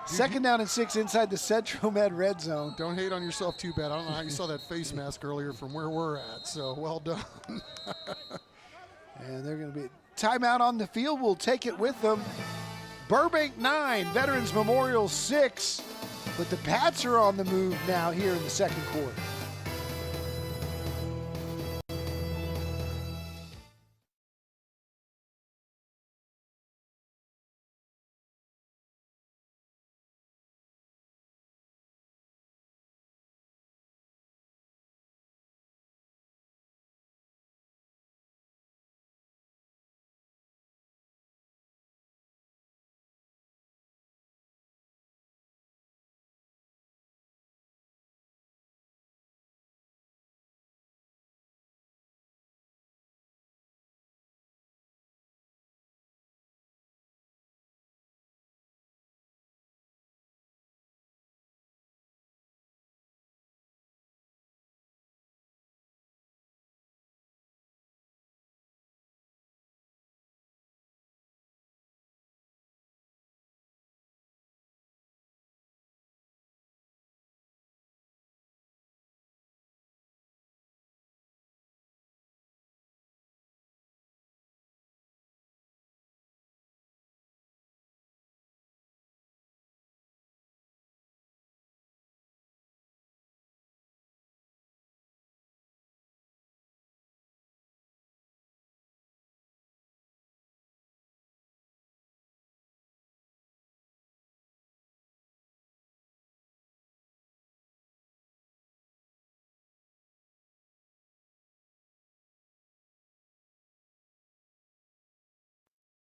Speaker 1: Second down and 6 inside the Centromed red zone.
Speaker 2: Don't hate on yourself too bad. I don't know how you saw that face mask earlier from where we're at, so well done.
Speaker 1: And they're going to be timeout on the field. We'll take it with them. Burbank 9, Veterans Memorial 6. But the Pats are on the move now here in the second quarter.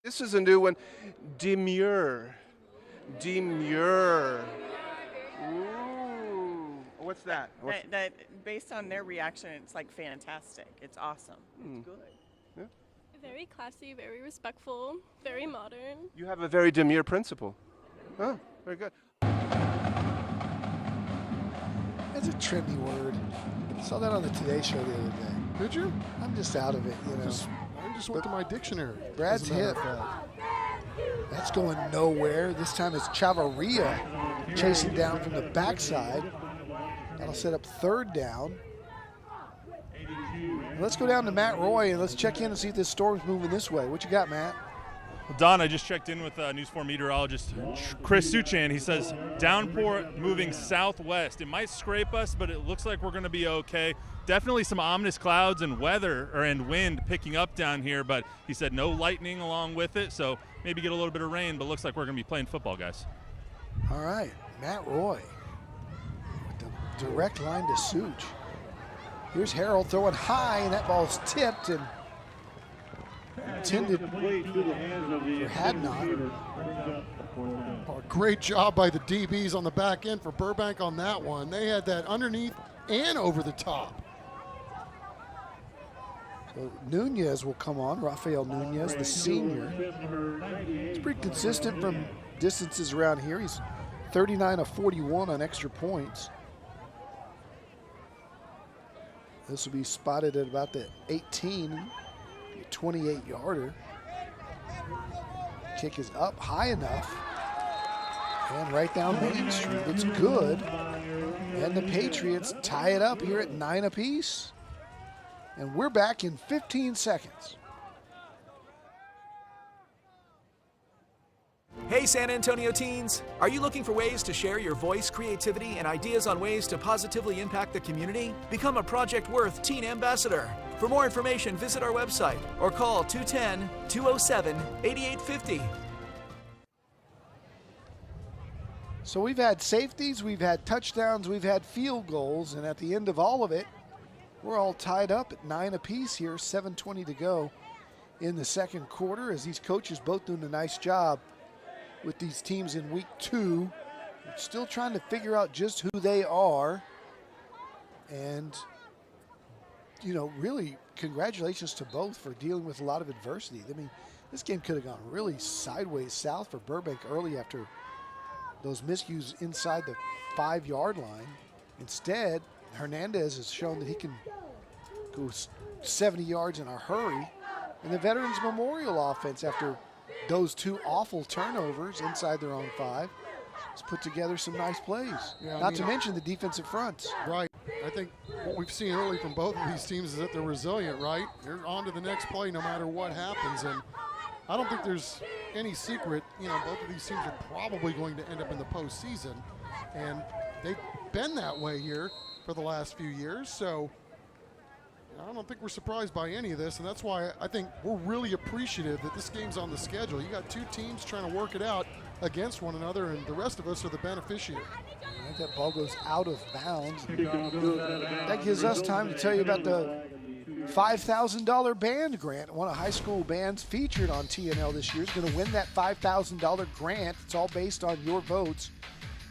Speaker 13: This is a new one. Demure. Demure. Ooh. What's that?
Speaker 14: That based on their reaction, it's like fantastic. It's awesome. It's good.
Speaker 13: Yeah.
Speaker 15: Very classy, very respectful, very modern.
Speaker 13: You have a very demure principal. Oh, very good.
Speaker 1: That's a trendy word. Saw that on the Today Show the other day.
Speaker 2: Did you?
Speaker 1: I'm just out of it, you know.
Speaker 2: I just went to my dictionary.
Speaker 1: Brad's hip. That's going nowhere. This time it's Chavarria chasing down from the backside. That'll set up third down. Let's go down to Matt Roy and let's check in and see if this storm's moving this way. What you got, Matt?
Speaker 6: Well, Don, I just checked in with News 4 meteorologist Chris Suchan. He says downpour moving southwest. It might scrape us, but it looks like we're going to be okay. Definitely some ominous clouds and wind picking up down here, but he said no lightning along with it, so maybe get a little bit of rain, but looks like we're going to be playing football, guys.
Speaker 1: All right, Matt Roy with the direct line to Such. Here's Harold throwing high, and that ball's tipped and intended for Hadnot.
Speaker 2: Oh, great job by the DBs on the back end for Burbank on that one. They had that underneath and over the top.
Speaker 1: So Nunez will come on, Rafael Nunez, the senior. He's pretty consistent from distances around here. He's 39 of 41 on extra points. This will be spotted at about the 18, 28-yarder. Kick is up high enough. And right down Main Street. It's good. And the Patriots tie it up here at 9 apiece. And we're back in 15 seconds.
Speaker 8: Hey San Antonio teens! Are you looking for ways to share your voice, creativity, and ideas on ways to positively impact the community? Become a Project Worth Teen Ambassador. For more information, visit our website or call 210-207-8850.
Speaker 1: So we've had safeties, we've had touchdowns, we've had field goals, and at the end of all of it, we're all tied up at 9 apiece here, 7:20 to go in the second quarter as these coaches both doing a nice job with these teams in week 2. We're still trying to figure out just who they are. And, you know, really congratulations to both for dealing with a lot of adversity. I mean, this game could have gone really sideways south for Burbank early after those miscues inside the 5-yard line. Instead, Hernandez has shown that he can go 70 yards in a hurry. And the Veterans Memorial offense, after those 2 awful turnovers inside their own 5, has put together some nice plays.
Speaker 2: Yeah,
Speaker 1: Not to mention the defensive fronts.
Speaker 2: Right. I think what we've seen early from both of these teams is that they're resilient, right? They're on to the next play no matter what happens. And I don't think there's any secret. You know, both of these teams are probably going to end up in the postseason. And they've been that way here for the last few years. So I don't think we're surprised by any of this, and that's why I think we're really appreciative that this game's on the schedule. You got 2 teams trying to work it out against one another, and the rest of us are the beneficiary.
Speaker 1: Right, that ball goes out of bounds. That gives us time to tell you about the $5,000 band grant. One of high school bands featured on TNL this year is going to win that $5,000 grant. It's all based on your votes.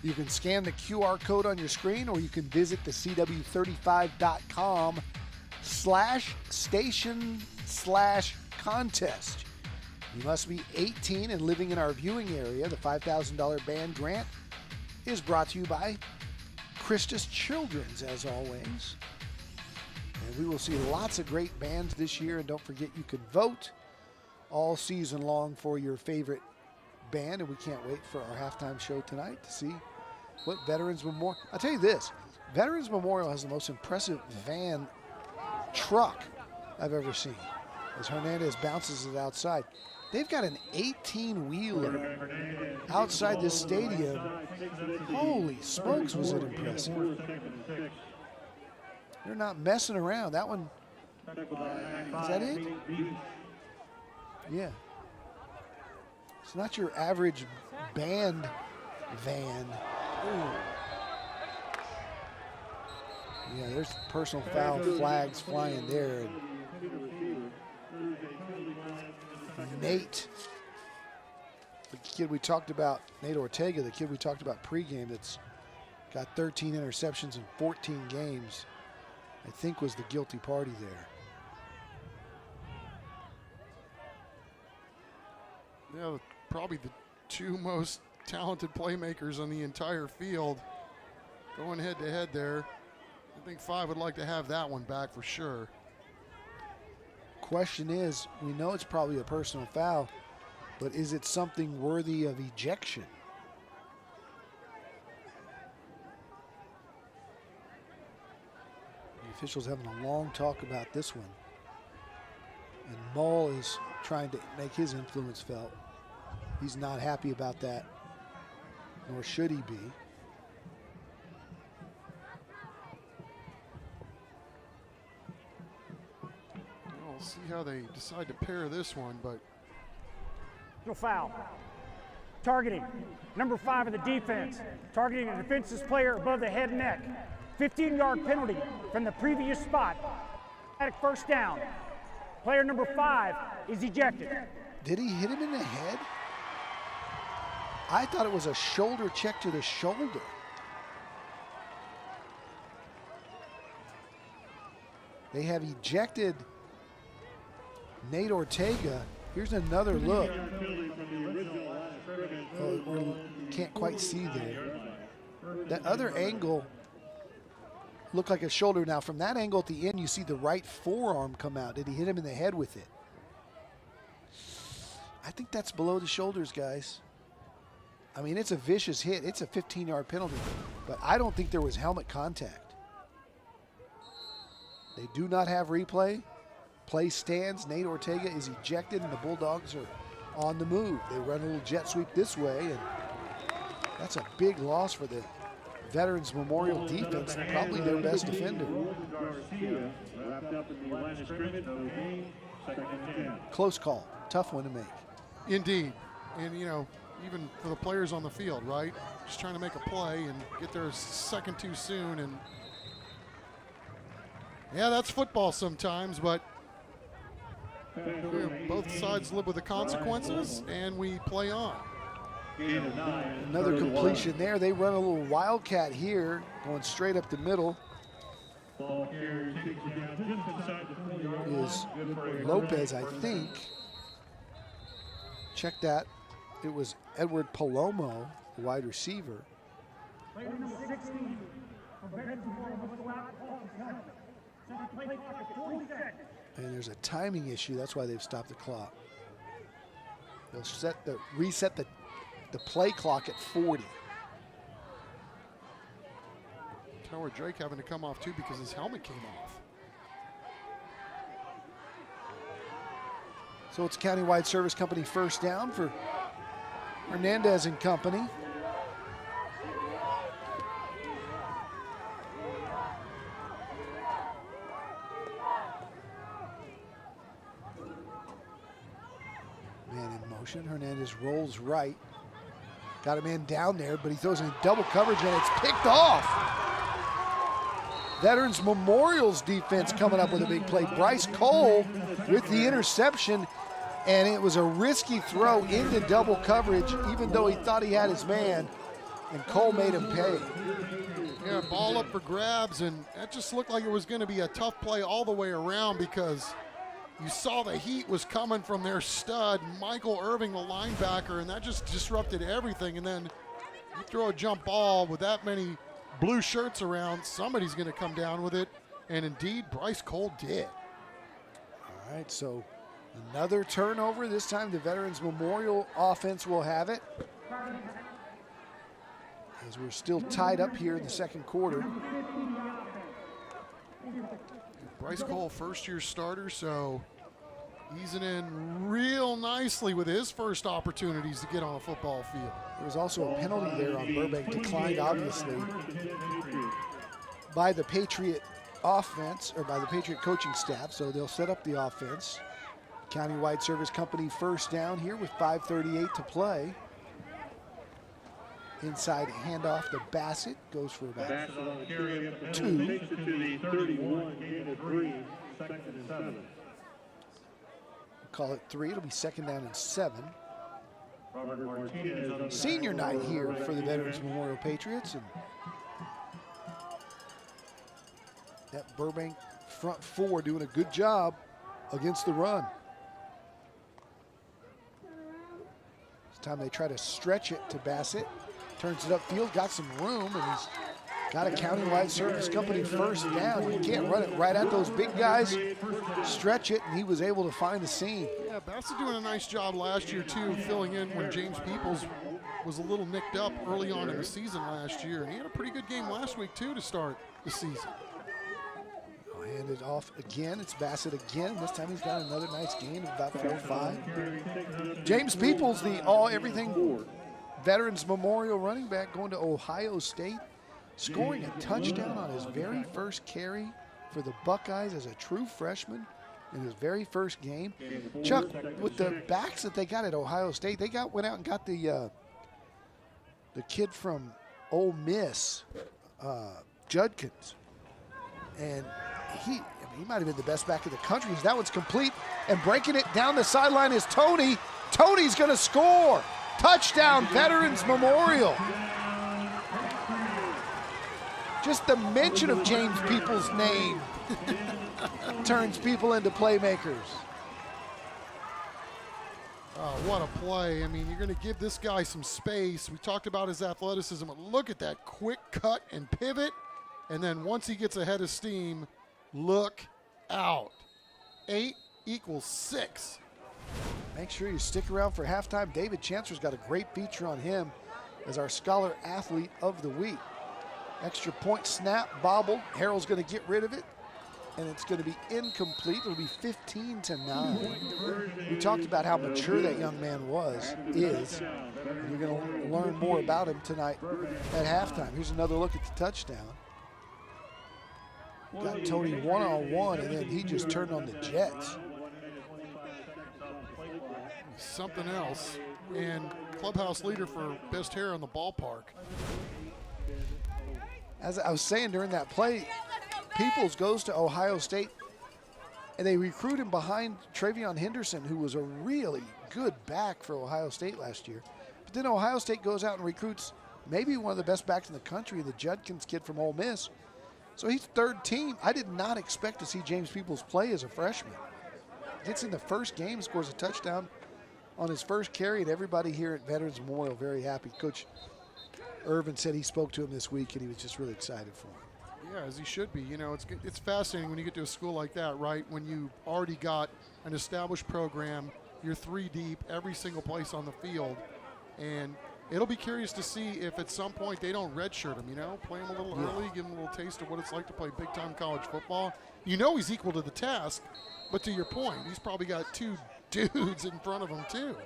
Speaker 1: You can scan the QR code on your screen, or you can visit the CW35.com/station/contest. You must be 18 and living in our viewing area. The $5,000 band grant is brought to you by Christus Children's, as always. And we will see lots of great bands this year. And don't forget, you can vote all season long for your favorite band. And we can't wait for our halftime show tonight to see what Veterans Memorial. I'll tell you this, Veterans Memorial has the most impressive van truck I've ever seen as Hernandez bounces it outside. They've got an 18-wheeler outside this stadium. Holy smokes, was it impressive. They're not messing around. That one, is that it? Yeah. It's not your average band van. Ooh. Yeah, there's personal foul flags flying there. And Nate The kid we talked about, Nate Ortega, the kid we talked about pregame that's got 13 interceptions in 14 games, I think was the guilty party there.
Speaker 2: Yeah, probably the two most talented playmakers on the entire field going head to head there. I think 5 would like to have that one back for sure.
Speaker 1: Question is, we know it's probably a personal foul, but is it something worthy of ejection? The officials having a long talk about this one. And Mull is trying to make his influence felt. He's not happy about that, nor should he be.
Speaker 2: We'll see how they decide to pair this one, but
Speaker 5: No foul. Targeting. Number 5 of the defense. Targeting a defenseless player above the head and neck. 15-yard penalty from the previous spot. At first down. Player number 5 is ejected.
Speaker 1: Did he hit him in the head? I thought it was a shoulder check to the shoulder. They have ejected Nate Ortega. Here's another look. Oh, we can't quite see there. That other angle looked like a shoulder. Now, from that angle at the end, you see the right forearm come out. Did he hit him in the head with it? I think that's below the shoulders, guys. I mean, it's a vicious hit. It's a 15-yard penalty, but I don't think there was helmet contact. They do not have replay. Play stands. Nate Ortega is ejected, and the Bulldogs are on the move. They run a little jet sweep this way, and that's a big loss for the Veterans Memorial defense, probably their best defender. Close call. Tough one to make.
Speaker 2: indeed. And, you know, even for the players on the field, right? Just trying to make a play and get there a second too soon. And yeah, that's football sometimes, but both sides live with the consequences, and we play on.
Speaker 1: Another completion there. They run a little wildcat here, going straight up the middle. Is Lopez, I think. Check that. It was Edward Palomo, the wide receiver. And there's a timing issue. That's why they've stopped the clock. They'll reset the play clock at 40.
Speaker 2: Howard Drake having to come off too because his helmet came off.
Speaker 1: So it's Countywide Service Company first down for Hernandez and company. Man in motion. Hernandez rolls right. Got a man down there, but he throws in double coverage and it's picked off. Veterans Memorial's defense coming up with a big play. Bryce Cole with the interception, and it was a risky throw into double coverage, even though he thought he had his man, and Cole made him pay.
Speaker 2: Yeah, ball up for grabs, and that just looked like it was going to be a tough play all the way around because you saw the heat was coming from their stud, Michael Irving, the linebacker, and that just disrupted everything. And then you throw a jump ball with that many blue shirts around, somebody's going to come down with it, and indeed Bryce Cole did.
Speaker 1: All right, so another turnover. This time the Veterans Memorial offense will have it, as we're still tied up here in the second quarter.
Speaker 2: Bryce Cole, first-year starter, so easing in real nicely with his first opportunities to get on a football field.
Speaker 1: There was also a penalty there on Burbank, declined obviously by the Patriot offense, or by the Patriot coaching staff, so they'll set up the offense. Countywide Service Company first down here with 5:38 to play. Inside handoff to Bassett, goes for about 2. Call it 3, it'll be second down and 7. Senior night here for the Veterans Memorial Patriots. And that Burbank front four doing a good job against the run. This time they try to stretch it to Bassett. Turns it upfield, got some room, and he's got a countywide service company first down. You can't run it right at those big guys. Stretch it, and he was able to find the seam.
Speaker 2: Yeah, Bassett doing a nice job last year, too, filling in when James Peoples was a little nicked up early on in the season last year. And he had a pretty good game last week, too, to start the season.
Speaker 1: Handed off again. It's Bassett again. This time he's got another nice gain of about 4 or 5. James Peoples, the all-everything Veterans Memorial running back, going to Ohio State, scoring a touchdown on his very first carry for the Buckeyes as a true freshman in his very first game. Chuck, with the backs that they got at Ohio State, they went out and got the kid from Ole Miss, Judkins, and he might have been the best back in the country. That one's complete, and breaking it down the sideline is Tony. Tony's going to score. Touchdown, Veterans Memorial. Just the mention of James Peoples' name turns people into playmakers.
Speaker 2: Oh, what a play. I mean, you're going to give this guy some space. We talked about his athleticism, but look at that quick cut and pivot. And then once he gets ahead of steam, look out. 8 equals 6.
Speaker 1: Make sure you stick around for halftime. David Chancellor's got a great feature on him as our Scholar Athlete of the Week. Extra point snap, bobbled. Harrell's going to get rid of it, and it's going to be incomplete. It'll be 15-9. We talked about how mature that young man is. And you're going to learn more about him tonight at halftime. Here's another look at the touchdown. Got Tony one-on-one, and then he just turned on the Jets.
Speaker 2: Something else, and clubhouse leader for best hair in the ballpark.
Speaker 1: As I was saying during that play, Peoples goes to Ohio State, and they recruit him behind Travion Henderson, who was a really good back for Ohio State last year. But then Ohio State goes out and recruits maybe one of the best backs in the country, the Judkins kid from Ole Miss. So he's third team. I did not expect to see James Peoples play as a freshman. Gets in the first game, scores a touchdown on his first carry, and everybody here at Veterans Memorial very happy. Coach Irvin said he spoke to him this week, and he was just really excited for him.
Speaker 2: Yeah, as he should be. You know, it's fascinating when you get to a school like that, right? When you already got an established program, you're 3 deep every single place on the field, and it'll be curious to see if at some point they don't redshirt him, you know, play him a little early, give him a little taste of what it's like to play big-time college football. You know he's equal to the task, but to your point, he's probably got 2 dudes in front of him too.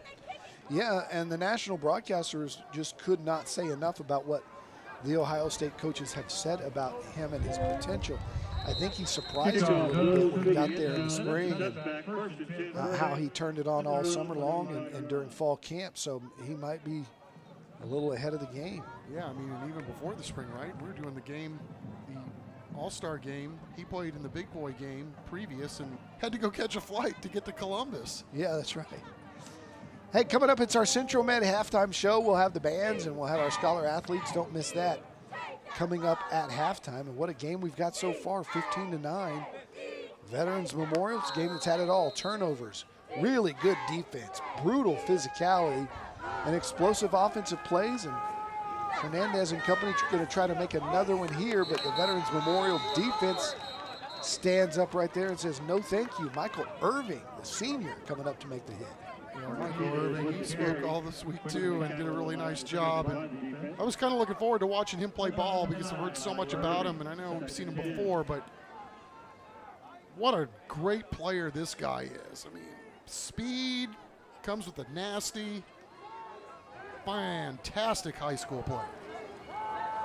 Speaker 1: Yeah, and the national broadcasters just could not say enough about what the Ohio State coaches have said about him and his potential. I think he surprised him a little bit when he got there in the spring, and how he turned it on all summer long and during fall camp, so he might be a little ahead of the game.
Speaker 2: Yeah, I mean, and even before the spring, right? We were doing the game, the All-Star game. He played in the big boy game previous and had to go catch a flight to get to Columbus.
Speaker 1: Yeah, that's right. Hey, coming up, it's our Central Med halftime show. We'll have the bands and we'll have our Scholar Athletes. Don't miss that coming up at halftime. And what a game we've got so far, 15-9. Veterans Memorial, it's a game that's had it all. Turnovers, really good defense, brutal physicality, and explosive offensive plays. And Hernandez and company are going to try to make another one here, but the Veterans Memorial defense stands up right there and says, no thank you. Michael Irving, the senior, coming up to make the hit.
Speaker 2: Yeah, Michael Irving, he spoke all this week too and did a really nice job. And I was kind of looking forward to watching him play ball because I've heard so much about him, and I know we've seen him before, but what a great player this guy is. I mean, speed, comes with a nasty, fantastic high school player.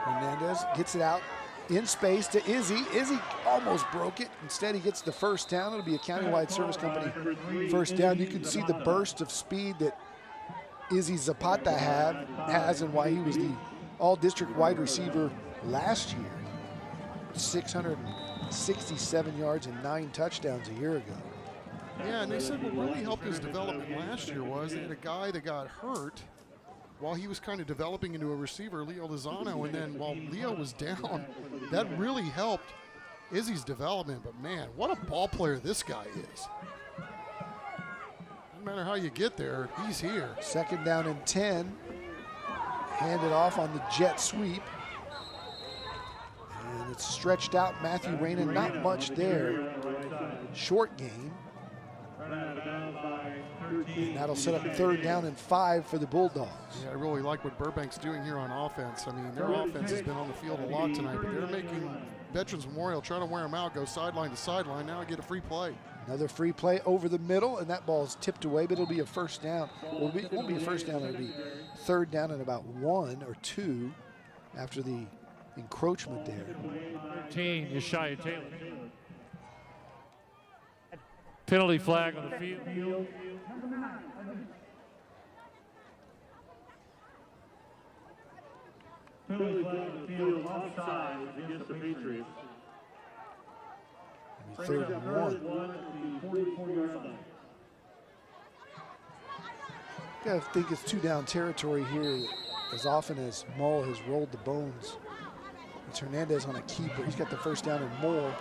Speaker 1: Hernandez gets it out in space to Izzy. Izzy almost broke it. Instead, he gets the first down. It'll be a countywide service company first down. You can see the burst of speed that Izzy Zapata has and why he was the all-district wide receiver last year. 667 yards and 9 touchdowns a year ago.
Speaker 2: Yeah, and they said what really helped his development last year was they had a guy that got hurt while he was kind of developing into a receiver, Leo Lozano, and then while Leo was down, that really helped Izzy's development. But man, what a ball player this guy is. No matter how you get there, he's here.
Speaker 1: 2nd down and 10. Handed off on the jet sweep. And it's stretched out. Matthew Reyna, not much there. Short gain. And that'll set up 3rd down and 5 for the Bulldogs.
Speaker 2: Yeah, I really like what Burbank's doing here on offense. I mean, their offense has been on the field a lot tonight, but they're making Veterans Memorial try to wear them out, go sideline to sideline. Now get a free play.
Speaker 1: Another free play over the middle, and that ball's tipped away, but it'll be a 1st down. Well, it won't be a 1st down, it'll be 3rd down and about 1 or 2 after the encroachment there.
Speaker 10: 13 is Shia Taylor. Penalty flag on the field.
Speaker 3: Penalty flag on the field, offside against the Patriots.
Speaker 1: 3rd and 1. Gotta think it's 2-down territory here as often as Mull has rolled the bones. It's Hernandez on a keeper. He's got the 1st down and more.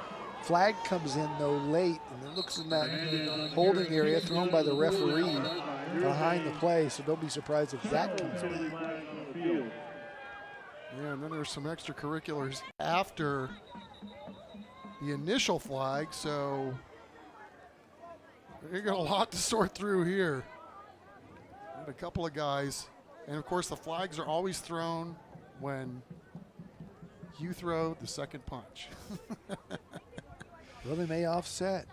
Speaker 1: Flag comes in though late, and it looks in that holding area thrown by the referee behind the play, so don't be surprised if that comes back.
Speaker 2: Yeah, and then there's some extracurriculars after the initial flag, so you got a lot to sort through here. And a couple of guys, and of course the flags are always thrown when you throw the second punch.
Speaker 1: Well, they may offset.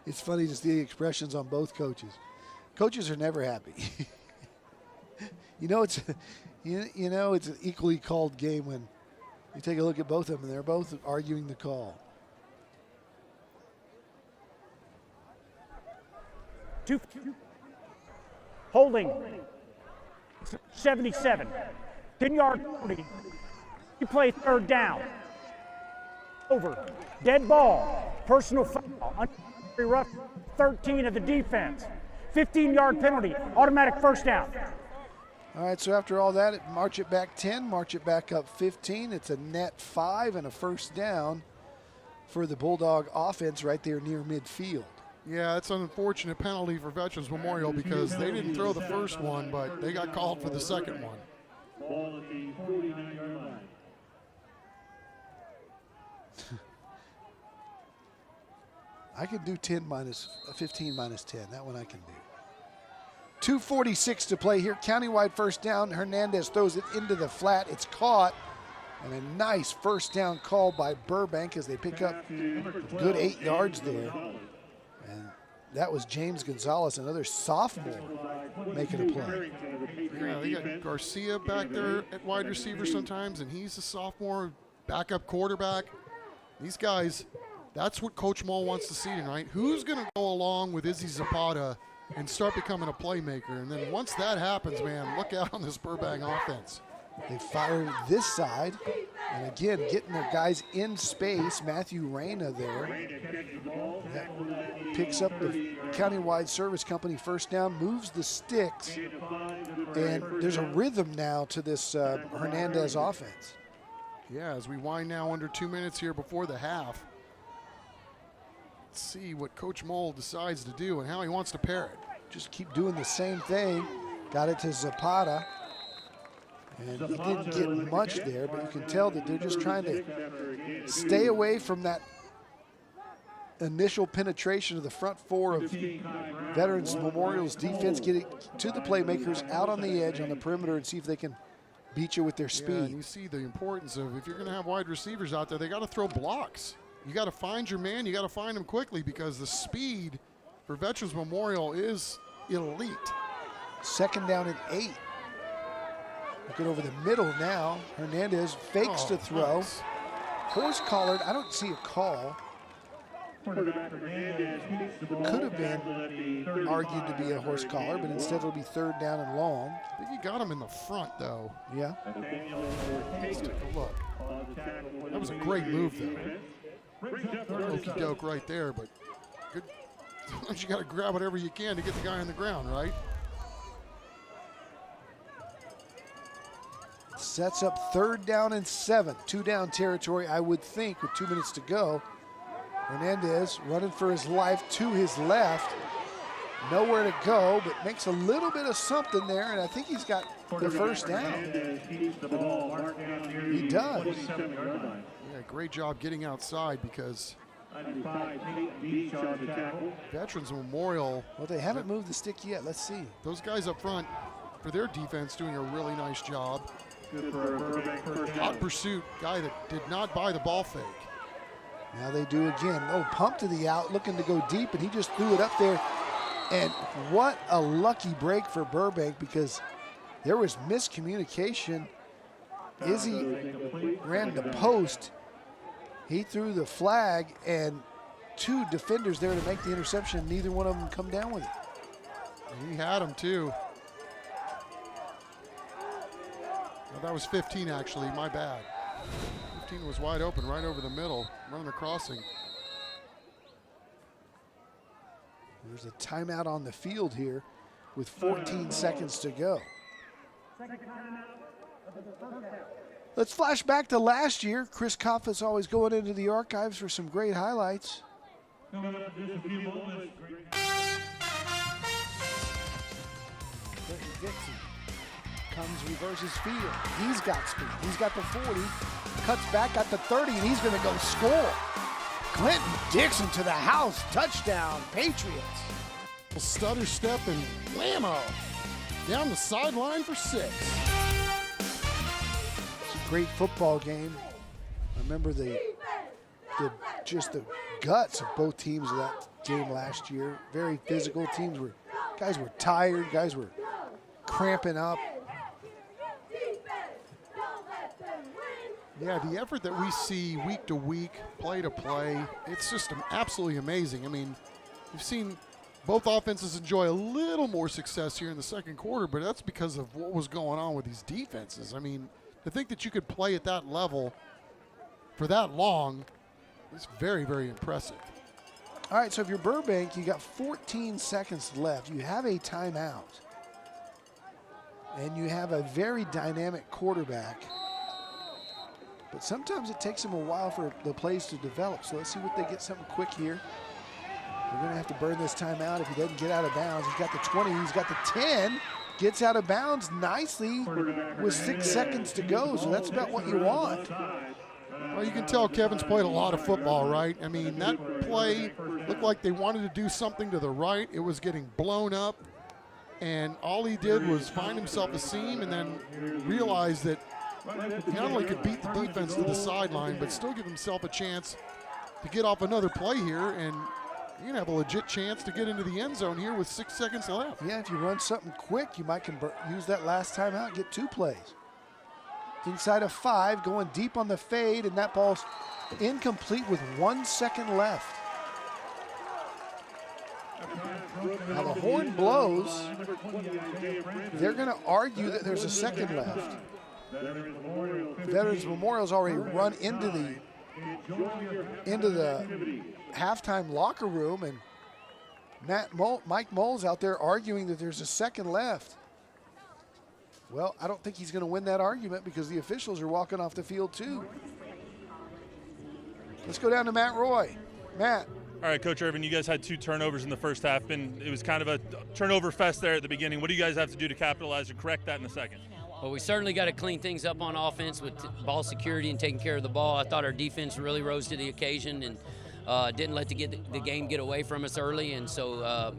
Speaker 1: It's funny to see the expressions on both coaches. Coaches are never happy. It's an equally called game when you take a look at both of them, and they're both arguing the call.
Speaker 5: 2 holding 77, 10-yard penalty. You play 3rd down. Over, dead ball, personal foul, rough 13 of the defense, 15-yard penalty, automatic 1st down.
Speaker 1: All right, so after all that, march it back 10, march it back up 15. It's a net 5 and a 1st down for the Bulldog offense right there near midfield.
Speaker 2: Yeah, it's an unfortunate penalty for Veterans Memorial because they didn't throw the 1st one, but they got called for the 2nd one.
Speaker 3: Ball at the 49-yard line.
Speaker 1: I can do 15 minus 10. That one I can do. 2:46 to play here. Countywide 1st down. Hernandez throws it into the flat. It's caught. And a nice 1st down call by Burbank as they pick up a good 8 yards there. And that was James Gonzalez, another sophomore, making a play.
Speaker 2: Yeah, they got Garcia back there at wide receiver sometimes, and he's a sophomore backup quarterback. These guys, that's what Coach Mull wants to see tonight. Who's going to go along with Izzy Zapata and start becoming a playmaker? And then once that happens, man, look out on this Burbank offense.
Speaker 1: They fire this side, and again, getting their guys in space. Matthew Reyna there. That picks up the countywide service company 1st down, moves the sticks, and there's a rhythm now to this Hernandez offense.
Speaker 2: Yeah, as we wind now under 2 minutes here before the half. Let's see what Coach Mull decides to do and how he wants to pair it.
Speaker 1: Just keep doing the same thing. Got it to Zapata. And he didn't get much there, but you can tell that they're just trying to stay away from that initial penetration of the front 4 of Veterans Memorial's defense, getting to the playmakers out on the edge on the perimeter and see if they can beat you with their speed.
Speaker 2: Yeah, and you see the importance of, if you're going to have wide receivers out there, they got to throw blocks. You got to find your man. You got to find him quickly because the speed for Veterans Memorial is elite.
Speaker 1: 2nd down and 8. Looking over the middle now. Hernandez fakes to throw.
Speaker 2: Nice.
Speaker 1: Horse collared. I don't see a call. Could have been argued to be a horse collar, but instead it'll be 3rd down and long.
Speaker 2: I think he got him in the front, though.
Speaker 1: Yeah.
Speaker 2: Let's take a look. That was a great move, though. Okey doke right there, but good. Sometimes you got to grab whatever you can to get the guy on the ground, right?
Speaker 1: Sets up 3rd down and 7. 2-down territory, I would think, with 2 minutes to go. Hernandez running for his life to his left. Nowhere to go, but makes a little bit of something there, and I think he's got the 1st down. He does.
Speaker 2: Yeah, great job getting outside because Veterans Memorial.
Speaker 1: Well, they haven't moved the stick yet. Let's see.
Speaker 2: Those guys up front, for their defense, doing a really nice job. Hot pursuit, guy that did not buy the ball fake.
Speaker 1: Now they do again. Oh, pump to the out, looking to go deep, and he just threw it up there. And what a lucky break for Burbank, because there was miscommunication. Izzy ran the post. He threw the flag, and 2 defenders there to make the interception. Neither one of them come down with it.
Speaker 2: He had him too. No, that was 15 actually, my bad. 15 was wide open right over the middle, running the crossing.
Speaker 1: There's a timeout on the field here with 14 seconds to go. Let's flash back to last year. Chris Koff is always going into the archives for some great highlights. Dixon comes, reverses field. He's got speed. He's got the 40, cuts back at the 30, and he's going to go score. Clinton Dixon to the house. Touchdown, Patriots.
Speaker 2: Stutter step and whammo. Down the sideline for 6.
Speaker 1: It's a great football game. I remember just the guts of both teams of that game last year. Very physical. Guys were tired. Guys were cramping up.
Speaker 2: Yeah, the effort that we see week to week, play to play, it's just absolutely amazing. I mean, we've seen both offenses enjoy a little more success here in the second quarter, but that's because of what was going on with these defenses. I mean, to think that you could play at that level for that long is very, very impressive.
Speaker 1: All right, so if you're Burbank, you got 14 seconds left. You have a timeout. And you have a very dynamic quarterback. But sometimes it takes them a while for the plays to develop. So let's see what they get something quick here. We're going to have to burn this timeout if he doesn't get out of bounds. He's got the 20, he's got the 10. Gets out of bounds nicely with 6 seconds to go. So that's about what you want.
Speaker 2: Well, you can tell Kevin's played a lot of football, right? I mean, that play looked like they wanted to do something to the right. It was getting blown up. And all he did was find himself a seam and then realize that he not only could beat the defense to the sideline, but still give himself a chance to get off another play here, and you're going to have a legit chance to get into the end zone here with 6 seconds left.
Speaker 1: Yeah, if you run something quick, you might use that last timeout and get 2 plays. Inside of 5, going deep on the fade, and that ball's incomplete with 1 second left. Now the horn blows. They're going to argue that there's a second left. Veterans Memorial's already run into the halftime locker room, and Mike Moles out there arguing that there's a second left. Well, I don't think he's going to win that argument because the officials are walking off the field too. Let's go down to Matt Roy. Matt.
Speaker 6: All right, Coach Irvin, you guys had 2 turnovers in the first half, and it was kind of a turnover fest there at the beginning. What do you guys have to do to capitalize or correct that in the second?
Speaker 16: Well, we certainly got to clean things up on offense with ball security and taking care of the ball. I thought our defense really rose to the occasion and didn't let the game get away from us early. And so,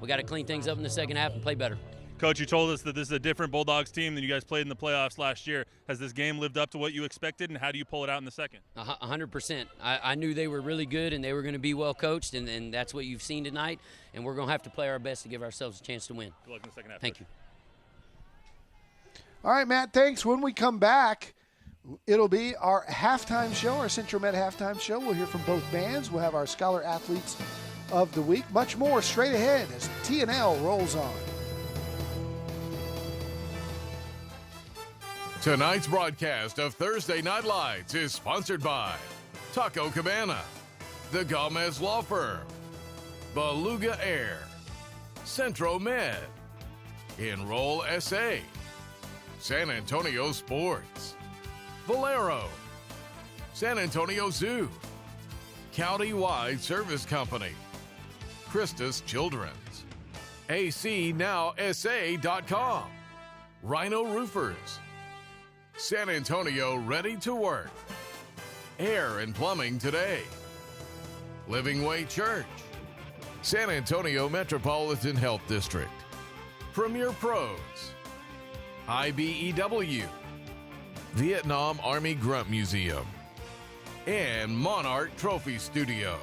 Speaker 16: we got to clean things up in the second half and play better.
Speaker 6: Coach, you told us that this is a different Bulldogs team than you guys played in the playoffs last year. Has this game lived up to what you expected, and how do you pull it out in the second?
Speaker 16: 100%. I knew they were really good and they were going to be well coached, and that's what you've seen tonight. And we're going to have to play our best to give ourselves a chance to win.
Speaker 6: Good luck in the second half.
Speaker 16: Thank you.
Speaker 1: All right, Matt, thanks. When we come back, It'll be our halftime show, our Central Med halftime show. We'll hear from both bands. We'll have our Scholar Athletes of the Week. Much more straight ahead as TNL rolls on.
Speaker 4: Tonight's broadcast of Thursday Night Lights is sponsored by Taco Cabana, The Gomez Law Firm, Beluga Air, Centro Med, Enroll SA, San Antonio Sports, Valero, San Antonio Zoo, County-Wide Service Company, Christus Children's, ACNowSA.com, Rhino Roofers, San Antonio Ready to Work, Air and Plumbing Today, Living Way Church, San Antonio Metropolitan Health District, Premier Pros, IBEW, Vietnam Army Grunt Museum, and Monarch Trophy Studio.